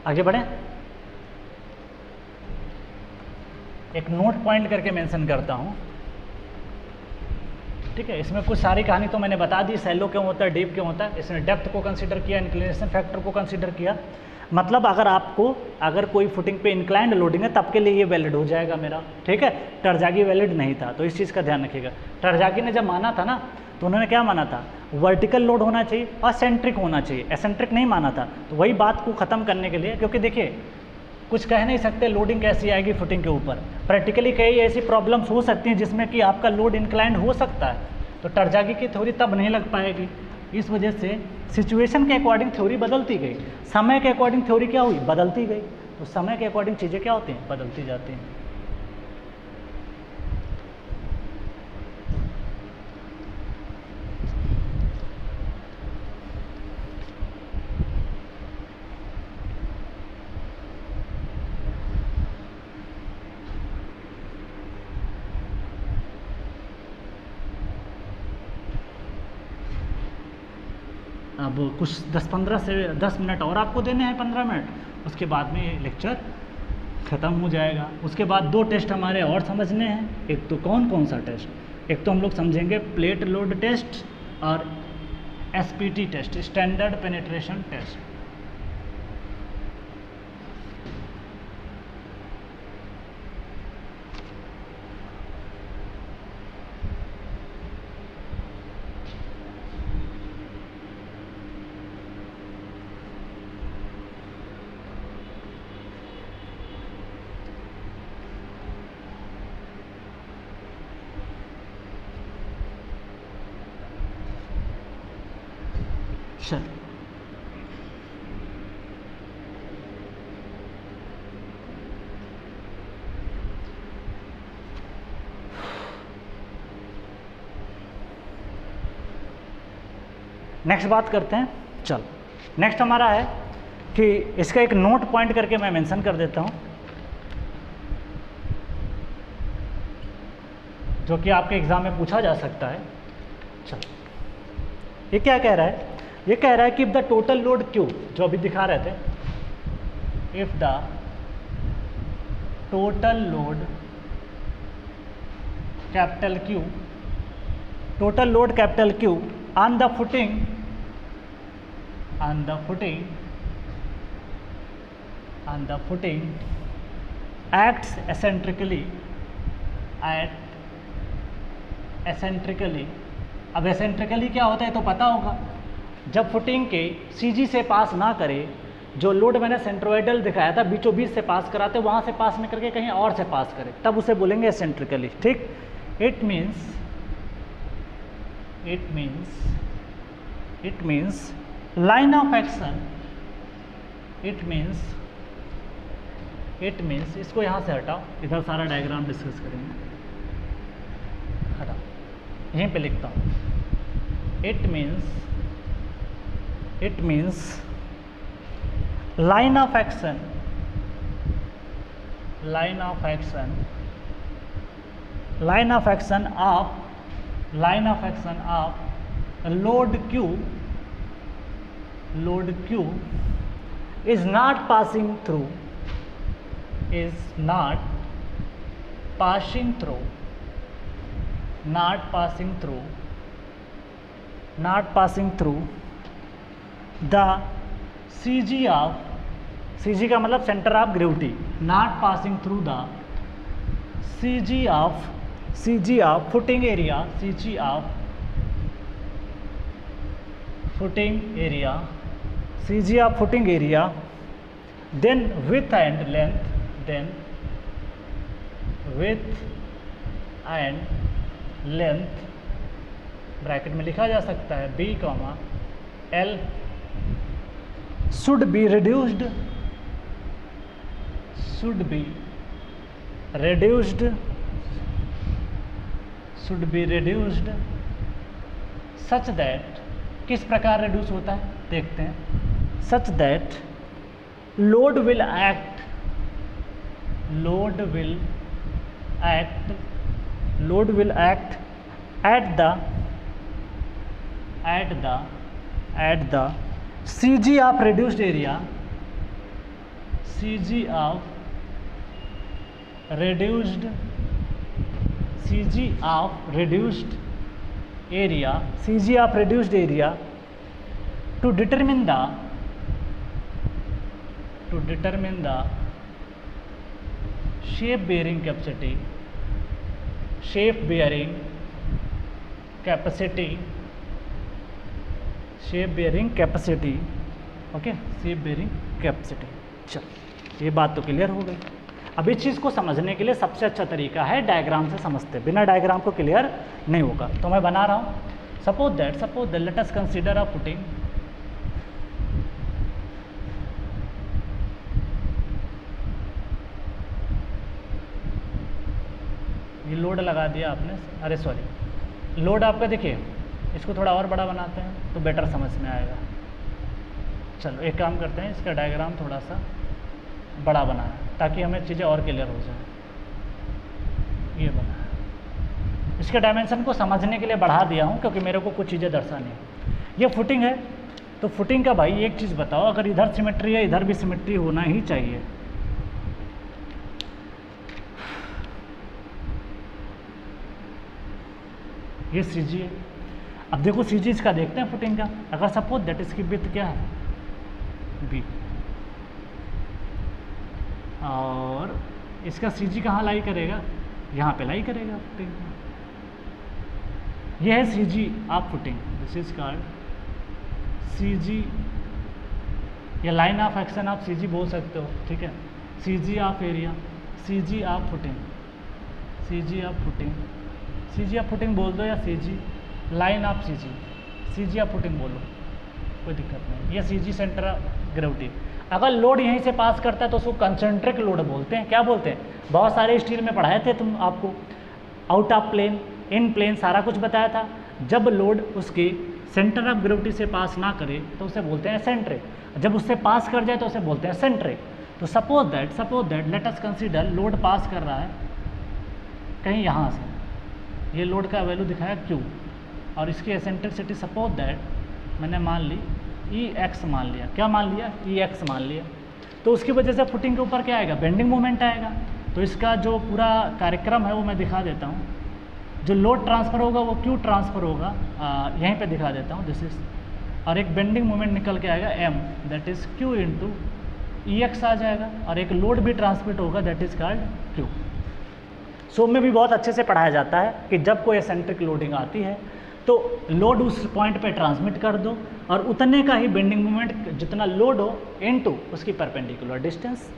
आगे बढ़ें, एक नोट पॉइंट करके मेंशन करता हूँ, ठीक है। इसमें कुछ सारी कहानी तो मैंने बता दी, सैलो क्यों होता है, डीप क्यों होता है, इसने डेप्थ को कंसीडर किया, इंक्लिनेशन फैक्टर को कंसीडर किया। मतलब अगर कोई फुटिंग पे इंक्लाइंड लोडिंग है तब के लिए ये वैलिड हो जाएगा मेरा, ठीक है। टरजागी वैलिड नहीं था, तो इस चीज़ का ध्यान रखिएगा। टरजागी ने जब माना था ना, तो उन्होंने क्या माना था, वर्टिकल लोड होना चाहिए और सेंट्रिक होना चाहिए, एसेंट्रिक नहीं माना था। तो वही बात को ख़त्म करने के लिए, क्योंकि देखिए कुछ कह नहीं सकते लोडिंग कैसी आएगी फुटिंग के ऊपर, प्रैक्टिकली कई ऐसी प्रॉब्लम्स हो सकती हैं जिसमें कि आपका लोड इंक्लाइंड हो सकता है, तो टरजागी की थ्योरी तब नहीं लग पाएगी। इस वजह से सिचुएशन के अकॉर्डिंग थ्योरी बदलती गई, समय के अकॉर्डिंग थ्योरी क्या हुई, बदलती गई। तो समय के अकॉर्डिंग चीज़ें क्या होती हैं, बदलती जाती हैं। अब कुछ 10 मिनट और आपको देने हैं, 15 मिनट, उसके बाद में ये लेक्चर ख़त्म हो जाएगा। उसके बाद 2 टेस्ट हमारे और समझने हैं। एक तो कौन सा टेस्ट, एक तो हम लोग समझेंगे प्लेट लोड टेस्ट और SPT test, standard penetration test. चल नेक्स्ट बात करते हैं। चल नेक्स्ट हमारा है कि इसका एक नोट पॉइंट करके मैं मेंशन कर देता हूं, जो कि आपके एग्जाम में पूछा जा सकता है। चल ये क्या कह रहा है, ये कह रहा है कि if the total load Q, जो अभी दिखा रहे थे, if the total load capital Q, total load capital Q on the footing acts eccentrically अब एसेंट्रिकली क्या होता है तो पता होगा, जब फुटिंग के CG से पास ना करे, जो लोड मैंने सेंट्रोइडल दिखाया था बीचों बीच से पास कराते, वहाँ से पास नहीं करके कहीं और से पास करे, तब उसे बोलेंगे एसेंट्रिकली, ठीक। It means line of action, it means इसको यहाँ से हटाओ, इधर सारा डायग्राम डिस्कस करेंगे। यहीं पे लिखता हूँ, it means line of action of load Q is not passing through the CG का मतलब center of gravity, not passing through the CG of footing area, then width and length bracket में लिखा जा सकता है B, L should be reduced such that, किस प्रकार reduce होता है देखते हैं, such that load will act at the CG of reduced area, to determine the shape bearing capacity, okay, shape bearing capacity. चलो ये बात तो क्लियर हो गई। अब इस चीज़ को समझने के लिए सबसे अच्छा तरीका है डायग्राम से समझते, बिना डायग्राम को क्लियर नहीं होगा। तो मैं बना रहा हूँ, suppose that let us consider a footing, ये लोड लगा दिया आपने, अरे सॉरी, लोड आपका देखिए, इसको थोड़ा और बड़ा बनाते हैं तो बेटर समझ में आएगा। चलो एक काम करते हैं, इसका डायग्राम थोड़ा सा बड़ा बनाएं ताकि हमें चीज़ें और क्लियर हो जाए। ये बनाया, इसके डायमेंशन को समझने के लिए बढ़ा दिया हूँ क्योंकि मेरे को कुछ चीज़ें दर्शानी है। ये फुटिंग है, तो फुटिंग का भाई एक चीज़ बताओ, अगर इधर सिमेट्री है इधर भी सिमेट्री होना ही चाहिए। ये CG है। अब देखो CG इसका देखते हैं फुटिंग का, अगर सपोज दैट इसकी विड्थ क्या है B, और इसका CG कहाँ लाई करेगा, यहाँ पे लाई करेगा फुटिंग। ये है CG of footing, this is called CG, या लाइन ऑफ एक्शन आप CG बोल सकते हो, ठीक है। CG of area, CG of footing, CG of footing बोल दो, या CG line of CG of footing बोलो, कोई दिक्कत नहीं। ये CG सेंटर ऑफ ग्रेविटी। अगर लोड यहीं से पास करता है तो उसको कंसेंट्रिक लोड बोलते हैं। क्या बोलते हैं, बहुत सारे स्टील में पढ़ाए थे तुम, आपको out of plane, in plane सारा कुछ बताया था। जब लोड उसके सेंटर ऑफ ग्रेविटी से पास ना करे तो उसे बोलते हैं एसेंट्रिक, जब उससे पास कर जाए तो उसे बोलते हैं सेंट्रिक। तो suppose that let us consider load pass कर रहा है कहीं यहाँ से, ये लोड का वैल्यू दिखाया Q, और इसकी एसेंट्रिसिटी सपोज दैट मैंने मान ली EX मान लिया। क्या मान लिया, EX मान लिया। तो उसकी वजह से फुटिंग के ऊपर क्या आएगा, बेंडिंग मोमेंट आएगा। तो इसका जो पूरा कार्यक्रम है वो मैं दिखा देता हूँ। जो लोड ट्रांसफ़र होगा वो Q ट्रांसफ़र होगा, यहीं पे दिखा देता हूँ, दिस इज, और एक बेंडिंग मोमेंट निकल के आएगा M, that is Q into EX आ जाएगा, और एक लोड भी ट्रांसमिट होगा दैट इज़ कॉल्ड Q। सो में भी बहुत अच्छे से पढ़ाया जाता है कि जब कोई एसेंट्रिक लोडिंग आती है तो लोड उस पॉइंट पे ट्रांसमिट कर दो, और उतने का ही बेंडिंग मोमेंट जितना लोड हो इनटू उसकी परपेंडिकुलर डिस्टेंस।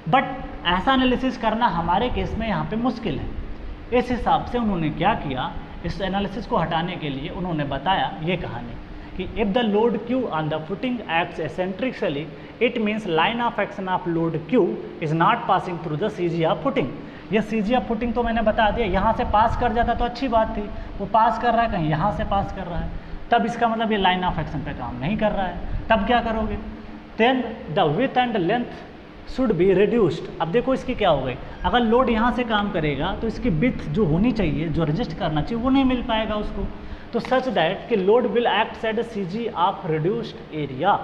बट ऐसा एनालिसिस करना हमारे केस में यहाँ पे मुश्किल है। इस हिसाब से उन्होंने क्या किया, इस एनालिसिस को हटाने के लिए उन्होंने बताया ये कहानी कि if the load Q on the footing acts eccentrically, it means line of action of load Q is not passing through the CG of footing. ये सी जी ऑफ फुटिंग तो मैंने बता दिया, यहाँ से पास कर जाता तो अच्छी बात थी, वो पास कर रहा है कहीं यहाँ से पास कर रहा है, तब इसका मतलब ये लाइन ऑफ एक्शन पे काम नहीं कर रहा है, तब क्या करोगे, then the width and length should be reduced. अब देखो इसकी क्या हो गई, अगर लोड यहाँ से काम करेगा तो इसकी विड्थ जो होनी चाहिए, जो रजिस्ट करना चाहिए, वो नहीं मिल पाएगा उसको, तो सच दैट कि load will act at C G of reduced area.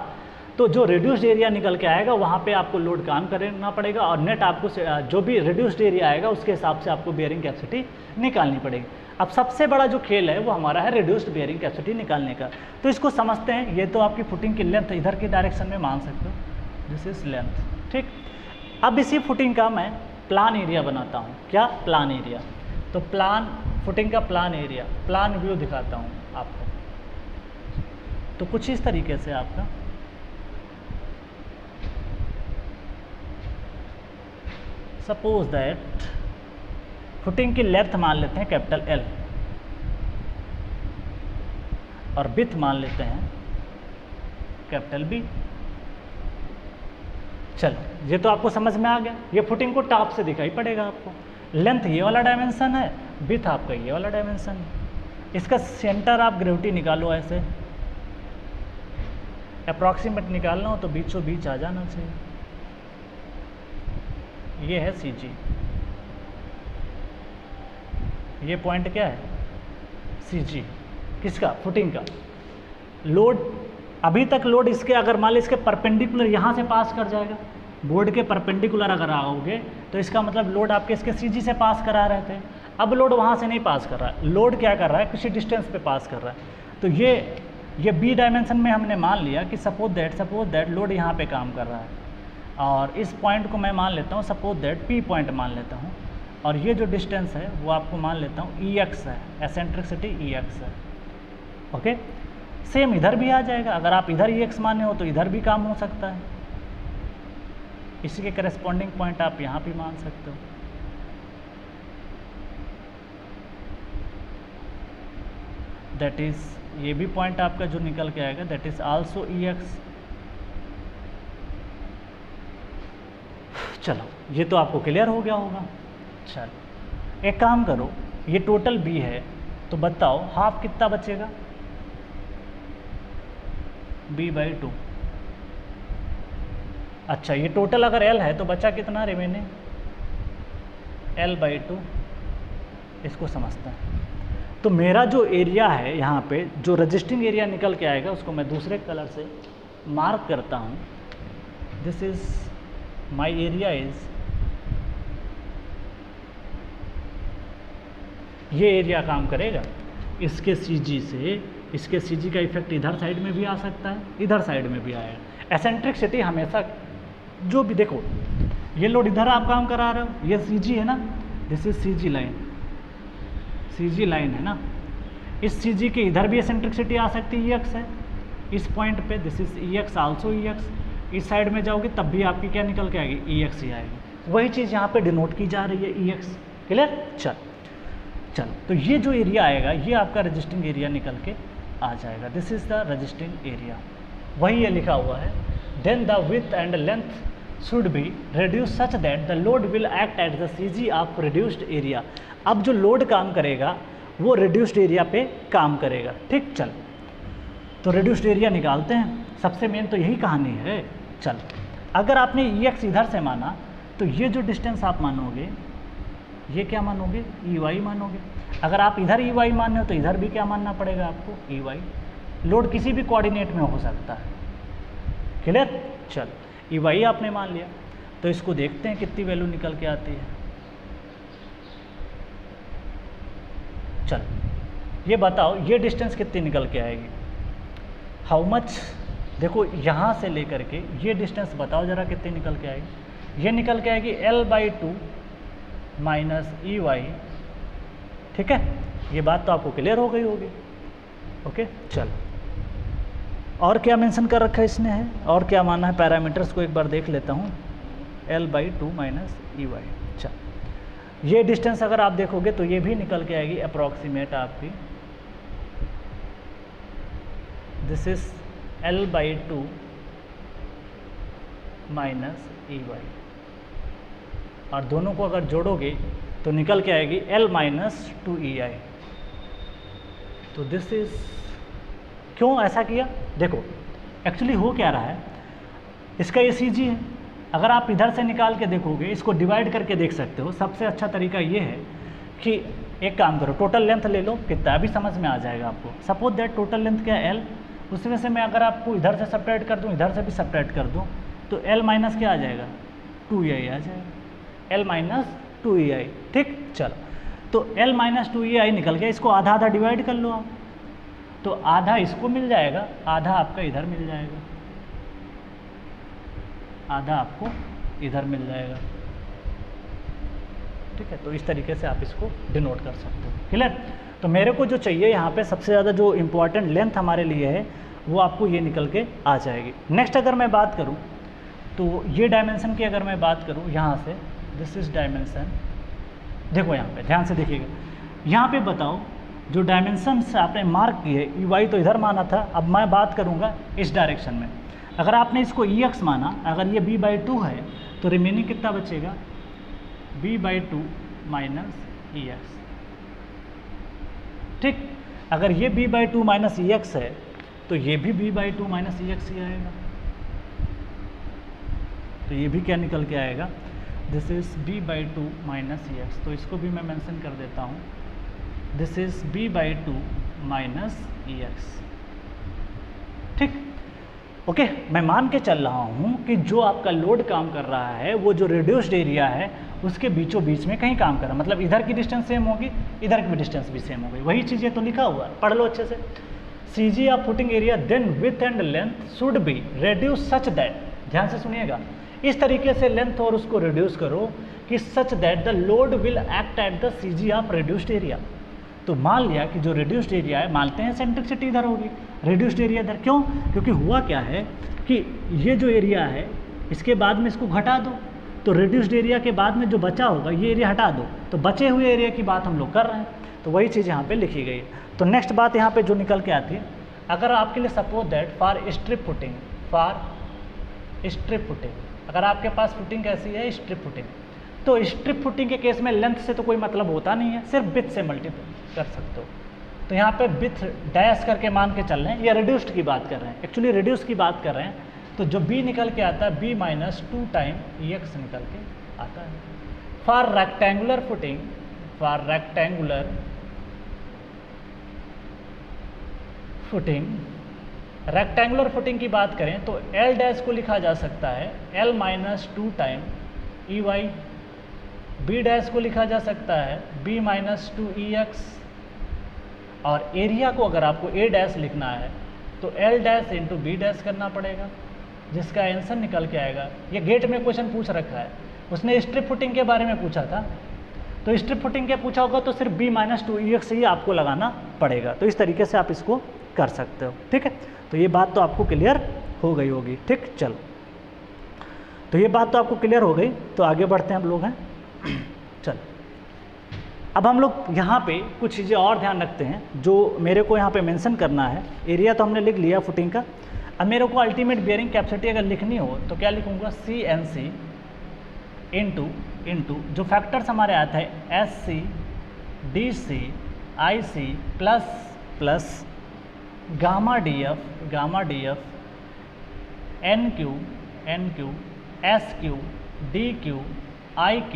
तो जो रिड्यूस्ड एरिया निकल के आएगा वहाँ पे आपको लोड काम करना पड़ेगा, और नेट आपको जो भी रिड्यूस्ड एरिया आएगा उसके हिसाब से आपको बेयरिंग कैपेसिटी निकालनी पड़ेगी। अब सबसे बड़ा जो खेल है वो हमारा है रिड्यूस्ड बेयरिंग कैपेसिटी निकालने का। तो इसको समझते हैं, ये तो आपकी फुटिंग की लेंथ इधर की डायरेक्शन में मान सकते हो, दिस इज लेंथ, ठीक। अब इसी फुटिंग का मैं प्लान एरिया बनाता हूँ, क्या प्लान एरिया, तो प्लान फुटिंग का प्लान एरिया, प्लान व्यू दिखाता हूँ आपको। तो कुछ इस तरीके से आपका सपोज दैट फुटिंग की लेंथ मान लेते हैं कैपिटल एल और विड्थ मान लेते हैं कैपिटल बी। चलो ये तो आपको समझ में आ गया, ये फुटिंग को टॉप से दिखाई पड़ेगा आपको, लेंथ ये वाला डायमेंशन है, विड्थ आपका ये वाला डायमेंशन है, इसका सेंटर आप ग्रेविटी निकालो, ऐसे अप्रॉक्सीमेट निकालना हो तो बीचों बीच आ जाना चाहिए, ये है सी जी, ये पॉइंट क्या है सी जी, किसका, फुटिंग का। लोड अभी तक लोड इसके अगर मान ली इसके परपेंडिकुलर यहाँ से पास कर जाएगा, बोर्ड के परपेंडिकुलर अगर आओगे तो इसका मतलब लोड आपके इसके सी जी से पास करा रहे थे, अब लोड वहाँ से नहीं पास कर रहा है, लोड क्या कर रहा है किसी डिस्टेंस पे पास कर रहा है। तो ये बी डायमेंशन में हमने मान लिया कि सपोज दैट लोड यहाँ पे काम कर रहा है, और इस पॉइंट को मैं मान लेता हूँ सपोज दैट पी पॉइंट मान लेता हूँ, और ये जो डिस्टेंस है वो आपको मान लेता हूँ ई एक्स है, एसेंट्रिसिटी ई एक्स है, ओके। सेम इधर भी आ जाएगा, अगर आप इधर ई एक्स माने हो तो इधर भी काम हो सकता है, इसी के करेस्पॉन्डिंग पॉइंट आप यहाँ भी मान सकते हो। दैट इज़ ये भी पॉइंट आपका जो निकल के आएगा that is also E x. चलो ये तो आपको क्लियर हो गया होगा। चलो एक काम करो, ये टोटल बी है तो बताओ हाफ कितना बचेगा, b/2। अच्छा ये टोटल अगर l है तो बचा कितना रिमेनिंग, l/2। इसको समझते हैं। तो मेरा जो एरिया है यहाँ पे जो रजिस्टिंग एरिया निकल के आएगा उसको मैं दूसरे कलर से मार्क करता हूँ, this is my area is, ये एरिया काम करेगा इसके CG से, इसके CG का इफेक्ट इधर साइड में भी आ सकता है, इधर साइड में भी आएगा। एसेंट्रिसिटी हमेशा जो भी देखो, ये लोड इधर आप काम करा रहे हो, ये CG है ना, this is CG line, CG line है ना, इस CG के इधर भी एसेंट्रिसिटी आ सकती है, EX है इस पॉइंट पे, this is EX also EX। इस साइड में जाओगे तब भी आपकी क्या निकल के आएगी, EX ही आएगी। वही चीज़ यहाँ पे डिनोट की जा रही है, EX। क्लियर। चलो तो ये जो एरिया आएगा ये आपका रजिस्टिंग एरिया निकल के आ जाएगा, this is the resisting area. वही ये लिखा हुआ है, then the width and length should be reduce such that the load will act at the CG of reduced area. अब जो लोड काम करेगा वो रिड्यूस्ड एरिया पे काम करेगा, ठीक। चल तो रिड्यूस्ड एरिया निकालते हैं, सबसे मेन तो यही कहानी है। चल अगर आपने EX इधर से माना तो ये जो डिस्टेंस आप मानोगे ये क्या मानोगे, EY मानोगे। अगर आप इधर EY माने हो तो इधर भी क्या मानना पड़ेगा आपको, EY। लोड किसी भी कोऑर्डिनेट में हो सकता है, क्लियर। चल EY आपने मान लिया, तो इसको देखते हैं कितनी वैल्यू निकल के आती है। चल ये बताओ ये डिस्टेंस कितनी निकल के आएगी, हाउ मच। देखो यहाँ से लेकर के ये डिस्टेंस बताओ जरा कितनी निकल के आएगी, ये निकल के आएगी L/2 माइनस EY, ठीक है। ये बात तो आपको क्लियर हो गई होगी, ओके। चल और क्या मेंशन कर रखा है इसने है, और क्या मानना है पैरामीटर्स को एक बार देख लेता हूँ, L/2 माइनस EY। चल ये डिस्टेंस अगर आप देखोगे तो ये भी निकल के आएगी अप्रॉक्सीमेट आपकी, this is L/2 minus EY। और दोनों को अगर जोड़ोगे तो निकल के आएगी L माइनस 2EI। तो दिस इज, क्यों ऐसा किया? देखो एक्चुअली हो क्या रहा है, इसका ये CG है, अगर आप इधर से निकाल के देखोगे, इसको डिवाइड करके देख सकते हो। सबसे अच्छा तरीका ये है कि एक काम करो, टोटल लेंथ ले लो, कितना भी समझ में आ जाएगा आपको। सपोज दैट टोटल लेंथ क्या है L, उसमें से मैं अगर आपको इधर से सब्ट्रैक्ट कर दूँ, इधर से भी सब्ट्रैक्ट कर दूँ, तो L माइनस क्या आ जाएगा? 2EI आ जाएगा, L माइनस 2EI। ठीक, चलो तो L माइनस 2EI निकल गया, इसको आधा आधा डिवाइड कर लो आप, तो आधा इसको मिल जाएगा, आधा आपका इधर मिल जाएगा, आधा आपको इधर मिल जाएगा। ठीक है, तो इस तरीके से आप इसको डिनोट कर सकते हो। क्लियर? तो मेरे को जो चाहिए यहाँ पे सबसे ज़्यादा जो इम्पोर्टेंट लेंथ हमारे लिए है वो आपको ये निकल के आ जाएगी। नेक्स्ट अगर मैं बात करूँ तो ये डायमेंशन की अगर मैं बात करूँ, यहाँ से दिस इज डायमेंशन, देखो यहाँ पे ध्यान से देखिएगा, यहाँ पे बताओ जो डायमेंशन आपने मार्क किए EY तो इधर माना था, अब मैं बात करूँगा इस डायरेक्शन में। अगर आपने इसको EX माना, अगर ये B/2 है तो रिमेनिंग कितना बचेगा? B/2 minus EX। ठीक, अगर ये B/2 माइनस EX है तो ये भी B/2 माइनस EX ही आएगा, तो ये भी क्या निकल के आएगा? This is B/2 minus EX। तो इसको भी मैं मेंशन कर देता हूँ, this is B/2 minus EX। ठीक, ओके, मैं मान के चल रहा हूँ कि जो आपका लोड काम कर रहा है वो जो रिड्यूस्ड एरिया है उसके बीचों बीच में कहीं काम कर रहा है, मतलब इधर की डिस्टेंस सेम होगी, इधर की भी डिस्टेंस भी सेम होगी। वही चीज़ें तो लिखा हुआ है, पढ़ लो अच्छे से। CG of footing area then with and length should be reduce such that, ध्यान से सुनिएगा, इस तरीके से लेंथ और उसको रिड्यूस करो कि सच that the load will act at the CG of reduced area. तो मान लिया कि जो रिड्यूस्ड एरिया है, मानते हैं सेंट्रिसिटी इधर होगी, रिड्यूस्ड एरिया इधर, क्यों? क्योंकि हुआ क्या है कि ये जो एरिया है इसके बाद में इसको घटा दो, तो रिड्यूस्ड एरिया के बाद में जो बचा होगा ये एरिया हटा दो, तो बचे हुए एरिया की बात हम लोग कर रहे हैं, तो वही चीज़ यहाँ पे लिखी गई है। तो नेक्स्ट बात यहाँ पे जो निकल के आती है, अगर आपके लिए suppose that for strip footing, अगर आपके पास फुटिंग कैसी है? Strip footing. तो स्ट्रिप फुटिंग के केस में लेंथ से तो कोई मतलब होता नहीं है, सिर्फ विथ से मल्टीप्लाई कर सकते हो। तो यहाँ पे विथ डैश करके मान के चल रहे हैं, या रिड्यूस्ड की बात कर रहे हैं, एक्चुअली रिड्यूस की बात कर रहे हैं, तो जो B निकल के आता है B माइनस 2 टाइम EX निकल के आता है। For rectangular footing, rectangular footing की बात करें तो L डैश को लिखा जा सकता है L minus 2 time EY, B dash को लिखा जा सकता है B माइनस 2 EX, और एरिया को अगर आपको A डैश लिखना है तो L dash into B dash करना पड़ेगा, जिसका आंसर निकल के आएगा। ये गेट में क्वेश्चन पूछ रखा है, उसने स्ट्रिप फुटिंग के बारे में पूछा था, तो स्ट्रिप फुटिंग के पूछा होगा तो सिर्फ B माइनस 2 EX ही आपको लगाना पड़ेगा। तो इस तरीके से आप इसको कर सकते हो। ठीक है, तो ये बात तो आपको क्लियर हो गई होगी। ठीक, चलो, तो ये बात तो आपको क्लियर हो गई, तो आगे बढ़ते हैं हम लोग हैं। चलो, अब हम लोग यहाँ पे कुछ चीज़ें और ध्यान रखते हैं जो मेरे को यहाँ पे मेंशन करना है। एरिया तो हमने लिख लिया फुटिंग का, अब मेरे को अल्टीमेट बियरिंग कैपेसिटी अगर लिखनी हो तो क्या लिखूँगा? CNC इंटू जो फैक्टर्स हमारे आता है SC DC IC plus gamma DF NQ SQ DQ IQ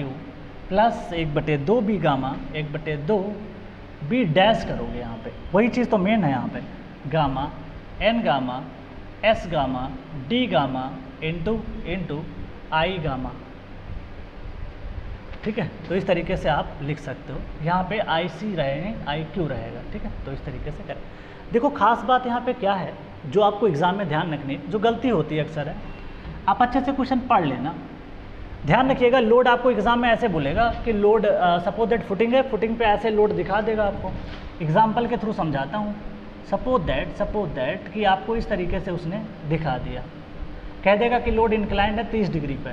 plus 1/2 B gamma 1/2 B dash करोगे यहाँ पे, वही चीज़ तो मेन है यहाँ पे, gamma N gamma S gamma D gamma into I gamma. ठीक है, तो इस तरीके से आप लिख सकते हो। यहाँ पे IC रहेंगे, IQ रहेगा। ठीक है, तो इस तरीके से करें। देखो खास बात यहाँ पे क्या है जो आपको एग्ज़ाम में ध्यान रखनी, जो गलती होती है अक्सर है, आप अच्छे से क्वेश्चन पढ़ लेना। ध्यान रखिएगा, लोड आपको एग्जाम में ऐसे बोलेगा कि लोड सपोज दैट फुटिंग है, फुटिंग पे ऐसे लोड दिखा देगा आपको। एग्जाम्पल के थ्रू समझाता हूँ। सपोज दैट कि आपको इस तरीके से उसने दिखा दिया, कह देगा कि लोड इंक्लाइंड है 30 डिग्री पे,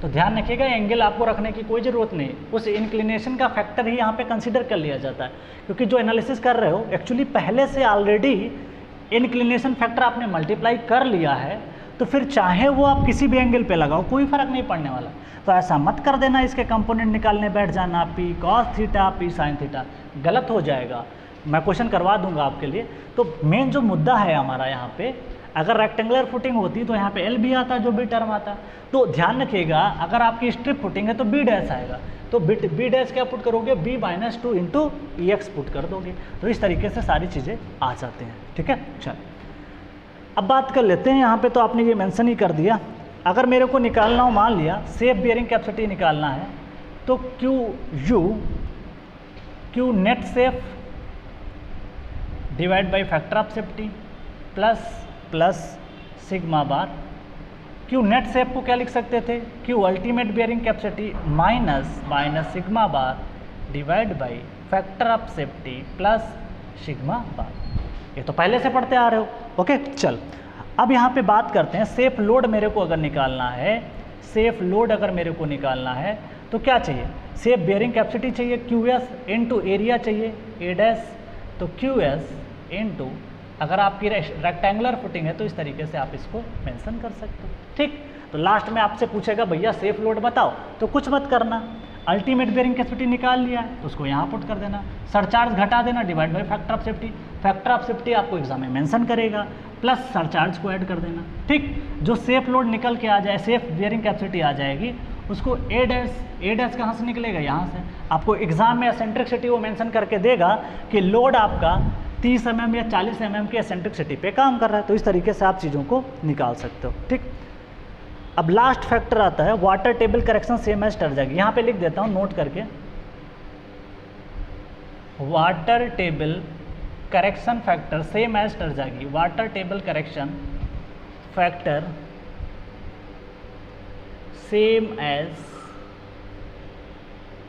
तो ध्यान रखिएगा एंगल आपको रखने की कोई ज़रूरत नहीं, उस इंक्लिनेशन का फैक्टर ही यहाँ पे कंसीडर कर लिया जाता है, क्योंकि जो एनालिसिस कर रहे हो एक्चुअली पहले से ऑलरेडी इंक्लिनेशन फैक्टर आपने मल्टीप्लाई कर लिया है, तो फिर चाहे वो आप किसी भी एंगल पे लगाओ कोई फर्क नहीं पड़ने वाला। तो ऐसा मत कर देना इसके कंपोनेंट निकालने बैठ जाना, P cos theta P sine theta, गलत हो जाएगा। मैं क्वेश्चन करवा दूंगा आपके लिए। तो मेन जो मुद्दा है हमारा यहाँ पे, अगर रेक्टेंगुलर फुटिंग होती तो यहाँ पे एल भी आता जो बी टर्म आता। तो ध्यान रखिएगा अगर आपकी स्ट्रिप फुटिंग है तो बी डैश आएगा, तो बी डैश क्या पुट करोगे, बी माइनस टू इंटू ई एक्स पुट कर दोगे। तो इस तरीके से सारी चीज़ें आ जाते हैं। ठीक है, चल अब बात कर लेते हैं। यहाँ पे तो आपने ये मेंशन ही कर दिया। अगर मेरे को निकालना हो, मान लिया सेफ बियरिंग कैपेसिटी निकालना है, तो Q net safe divide by factor of safety plus sigma bar. Q net safe को क्या लिख सकते थे, Q ultimate bearing capacity minus sigma bar divide by factor of safety plus sigma bar. ये तो पहले से पढ़ते आ रहे हो। ओके, चल अब यहाँ पे बात करते हैं सेफ लोड मेरे को अगर निकालना है, सेफ लोड अगर मेरे को निकालना है तो क्या चाहिए, सेफ बियरिंग कैपेसिटी चाहिए क्यू एस इंटू एरिया चाहिए ए डैश। तो क्यू एस इंटू, अगर आपकी रेक्टेंगुलर फुटिंग है तो इस तरीके से आप इसको मेंशन कर सकते हो। ठीक, तो लास्ट में आपसे पूछेगा भैया सेफ लोड बताओ, तो कुछ मत करना, अल्टीमेट बियरिंग कैपेसिटी निकाल लिया है तो उसको यहाँ पुट कर देना, सरचार्ज घटा देना divide by factor of safety. Factor of safety आपको एग्जाम में मेंशन करेगा, प्लस सरचार्ज को ऐड कर देना। ठीक, जो सेफ लोड निकल के आ जाए, सेफ बियरिंग कैपेसिटी आ जाएगी, उसको ए डैश कहाँ से निकलेगा, यहाँ से। आपको एग्जाम में एसेंट्रिसिटी वो मेंशन करके देगा कि लोड आपका 30 mm या 40 mm की एसेंट्रिसिटी पे काम कर रहा है। तो इस तरीके से आप चीज़ों को निकाल सकते हो। ठीक, अब लास्ट फैक्टर आता है water table correction same as Terzaghi. यहाँ पे लिख देता हूँ नोट करके, water table correction factor same as Terzaghi. Water table correction factor same as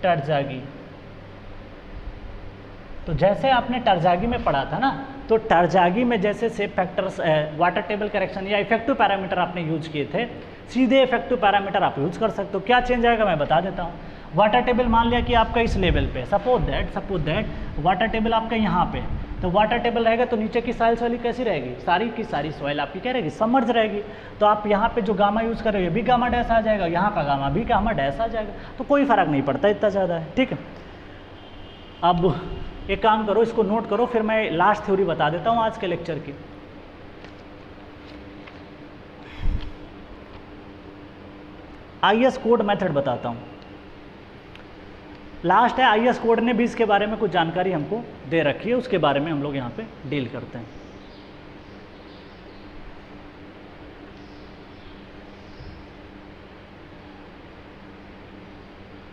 Terzaghi. तो जैसे आपने टर्जागी में पढ़ा था ना, तो टर्जागी में जैसे safe factors water table correction या इफेक्टिव पैरामीटर आपने यूज किए थे, सीधे इफेक्टिव पैरामीटर आप यूज कर सकते हो। क्या चेंज आएगा मैं बता देता हूँ। वाटर टेबल मान लिया कि आपका इस लेवल पे, सपोज दैट वाटर टेबल आपका यहाँ पे, तो वाटर टेबल रहेगा तो नीचे की सॉइल वाली कैसी रहेगी, सारी की सारी सॉइल आपकी क्या रहेगी, सबमर्ज रहेगी। तो आप यहाँ पे जो गामा यूज़ कर रहे हो ये भी गामा डैश आ जाएगा, यहाँ का गामा भी गामा डैश आ जाएगा, तो कोई फ़र्क नहीं पड़ता इतना ज़्यादा है। ठीक है, अब एक काम करो, इसको नोट करो, फिर मैं लास्ट थ्योरी बता देता हूँ आज के लेक्चर की। IS कोड मेथड बताता हूँ। लास्ट है IS कोड ने भी इसके बारे में कुछ जानकारी हमको दे रखी है, उसके बारे में हम लोग यहाँ पे डील करते हैं।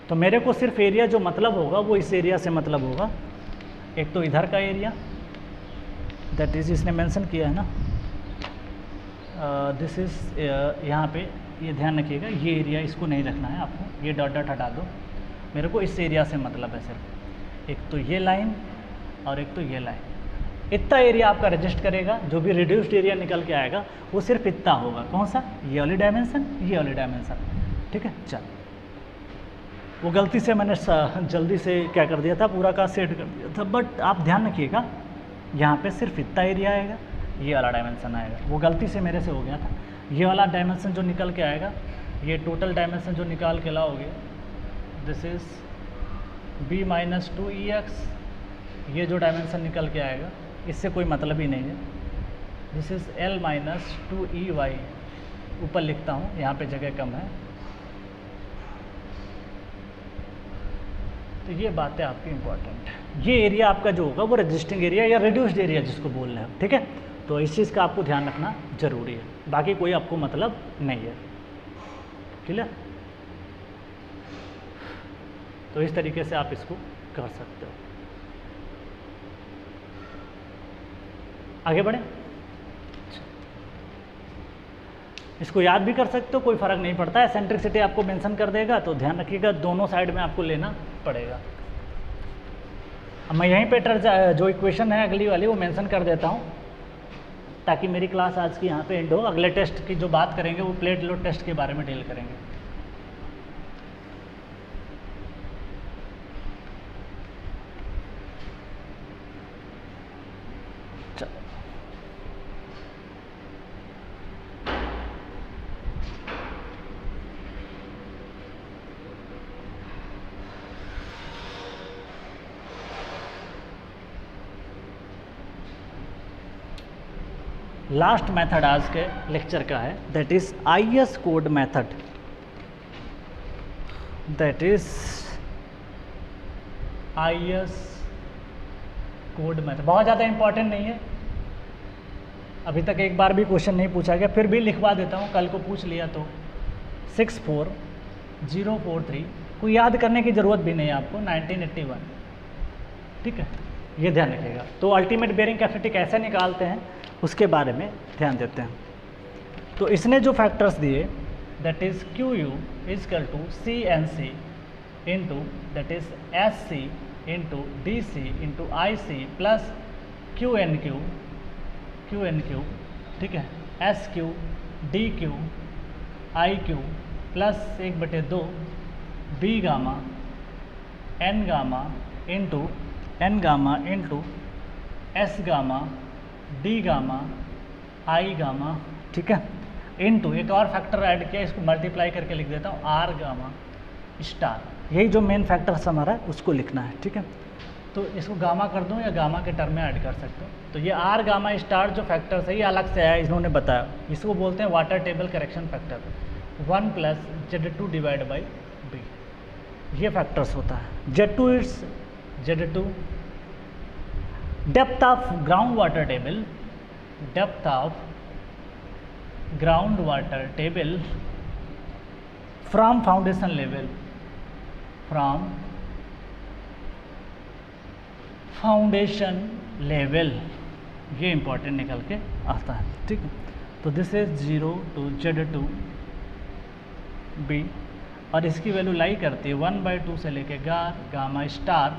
तो मेरे को सिर्फ एरिया जो मतलब होगा वो इस एरिया से मतलब होगा। एक तो इधर का एरिया, दैट इज इसने मेंशन किया है ना, दिस इज यहाँ पे, ये ध्यान रखिएगा, ये एरिया इसको नहीं रखना है आपको, ये डॉट डॉट हटा दो। मेरे को इस एरिया से मतलब है सिर्फ, एक तो ये लाइन और एक तो ये लाइन। इतना एरिया आपका रजिस्ट करेगा, जो भी रिड्यूस्ड एरिया निकल के आएगा वो सिर्फ इतना होगा। कौन सा, ये वाली डायमेंशन, ये वाली डायमेंशन। ठीक है, चल वो गलती से मैंने जल्दी से क्या कर दिया था, पूरा का सेट कर दिया था, बट आप ध्यान रखिएगा यहाँ पे सिर्फ इतना एरिया आएगा, ये वाला डायमेंशन आएगा, वो गलती से मेरे से हो गया था। ये वाला डायमेंशन जो निकल के आएगा, ये टोटल डायमेंशन जो निकाल के लाओगे, this is b minus 2ex, ये जो डायमेंशन निकल के आएगा इससे कोई मतलब ही नहीं है। This is l minus 2ey, ऊपर लिखता हूँ, यहाँ पे जगह कम है। तो ये बात है आपकी इम्पॉर्टेंट है। ये एरिया आपका जो होगा वो रजिस्टिंग एरिया या रिड्यूस्ड एरिया जिसको बोल रहे हो। ठीक है, तो इस चीज़ का आपको ध्यान रखना जरूरी है, बाकी कोई आपको मतलब नहीं है। क्लियर, तो इस तरीके से आप इसको कर सकते हो। आगे बढ़े, इसको याद भी कर सकते हो, कोई फ़र्क नहीं पड़ता है। एसेंट्रिसिटी आपको मेंशन कर देगा, तो ध्यान रखिएगा दोनों साइड में आपको लेना पड़ेगा। अब मैं यहीं पे जो इक्वेशन है अगली वाली वो मेंशन कर देता हूँ, ताकि मेरी क्लास आज की यहाँ पे एंड हो। अगले टेस्ट की जो बात करेंगे वो प्लेट लोड टेस्ट के बारे में डील करेंगे। लास्ट मेथड आज के लेक्चर का है, that is IS code method. That is IS code method. बहुत ज़्यादा इंपॉर्टेंट नहीं है, अभी तक एक बार भी क्वेश्चन नहीं पूछा गया, फिर भी लिखवा देता हूँ, कल को पूछ लिया तो 64043 को याद करने की ज़रूरत भी नहीं है आपको, 1981, ठीक है, ये ध्यान रखिएगा। तो अल्टीमेट बेयरिंग कैपेसिटी कैसे निकालते हैं उसके बारे में ध्यान देते हैं। तो इसने जो फैक्टर्स दिए, that is QU is equal to CNC into that is SC into DC into IC plus QNQ, ठीक है, SQ DQ IQ plus 1/2 B gamma N gamma into S gamma D gamma I gamma, ठीक है, into एक और factor add किया, इसको multiply करके लिख देता हूँ R गामा स्टार। यही जो मेन फैक्टर्स हमारा है उसको लिखना है, ठीक है। तो इसको गामा कर दूँ या गामा के टर्म में ऐड कर सकते हो। तो ये R गामा स्टार जो फैक्टर्स है ये अलग से आया, इन्होंने बताया, इसको बोलते हैं water table correction factor, 1 + Z2 divide by B, ये फैक्टर्स होता है। Z2 it's Z2 depth of ground water table from foundation level, ये इंपॉर्टेंट निकल के आता है, ठीक है। तो this is 0 to Z2 B और इसकी वैल्यू लाई करती है 1/2 से लेके गामा स्टार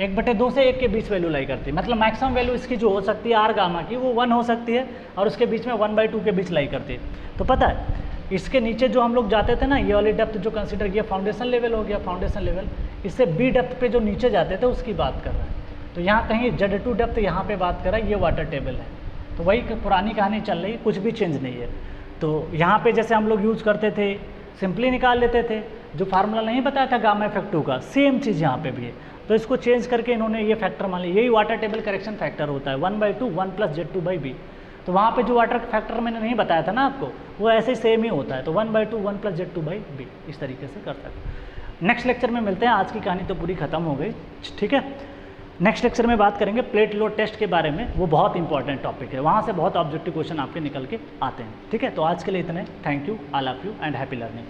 1/2 से 1 के बीच वैल्यू लाई करती है। मतलब मैक्सिमम वैल्यू इसकी जो हो सकती है R गामा की वो 1 हो सकती है और उसके बीच में 1/2 के बीच लाई करती है। तो पता है इसके नीचे जो हम लोग जाते थे ना, ये वाली डेप्थ जो कंसीडर किया फाउंडेशन लेवल हो गया, फाउंडेशन लेवल, इससे B डेप्थ पे जो नीचे जाते थे उसकी बात कर रहा है। तो यहाँ कहीं Z2 डेप्थ यहाँ पे बात कर रहा है, ये वाटर टेबल है। तो वही पुरानी कहानी चल रही है, कुछ भी चेंज नहीं है। तो यहाँ पे जैसे हम लोग यूज़ करते थे, सिंपली निकाल लेते थे, जो फार्मूला नहीं बताया था गामा इफेक्टिव का, सेम चीज़ यहाँ पे भी है। तो इसको चेंज करके इन्होंने ये फैक्टर मान लिया, यही वाटर टेबल करेक्शन फैक्टर होता है, 1/2 1 + Z2/B। तो वहाँ पे जो वाटर फैक्टर मैंने नहीं बताया था ना आपको, वो ऐसे ही सेम ही होता है। तो 1/2 1 + Z2/B इस तरीके से कर सकते हैं। नेक्स्ट लेक्चर में मिलते हैं, आज की कहानी तो पूरी खत्म हो गई, ठीक है। नेक्स्ट लेक्चर में बात करेंगे प्लेट लोड टेस्ट के बारे में, वो बहुत इंपॉर्टेंट टॉपिक है, वहाँ से बहुत ऑब्जेक्टिव क्वेश्चन आपके निकल के आते हैं, ठीक है। तो आज के लिए इतने, thank you, all of you and happy learning.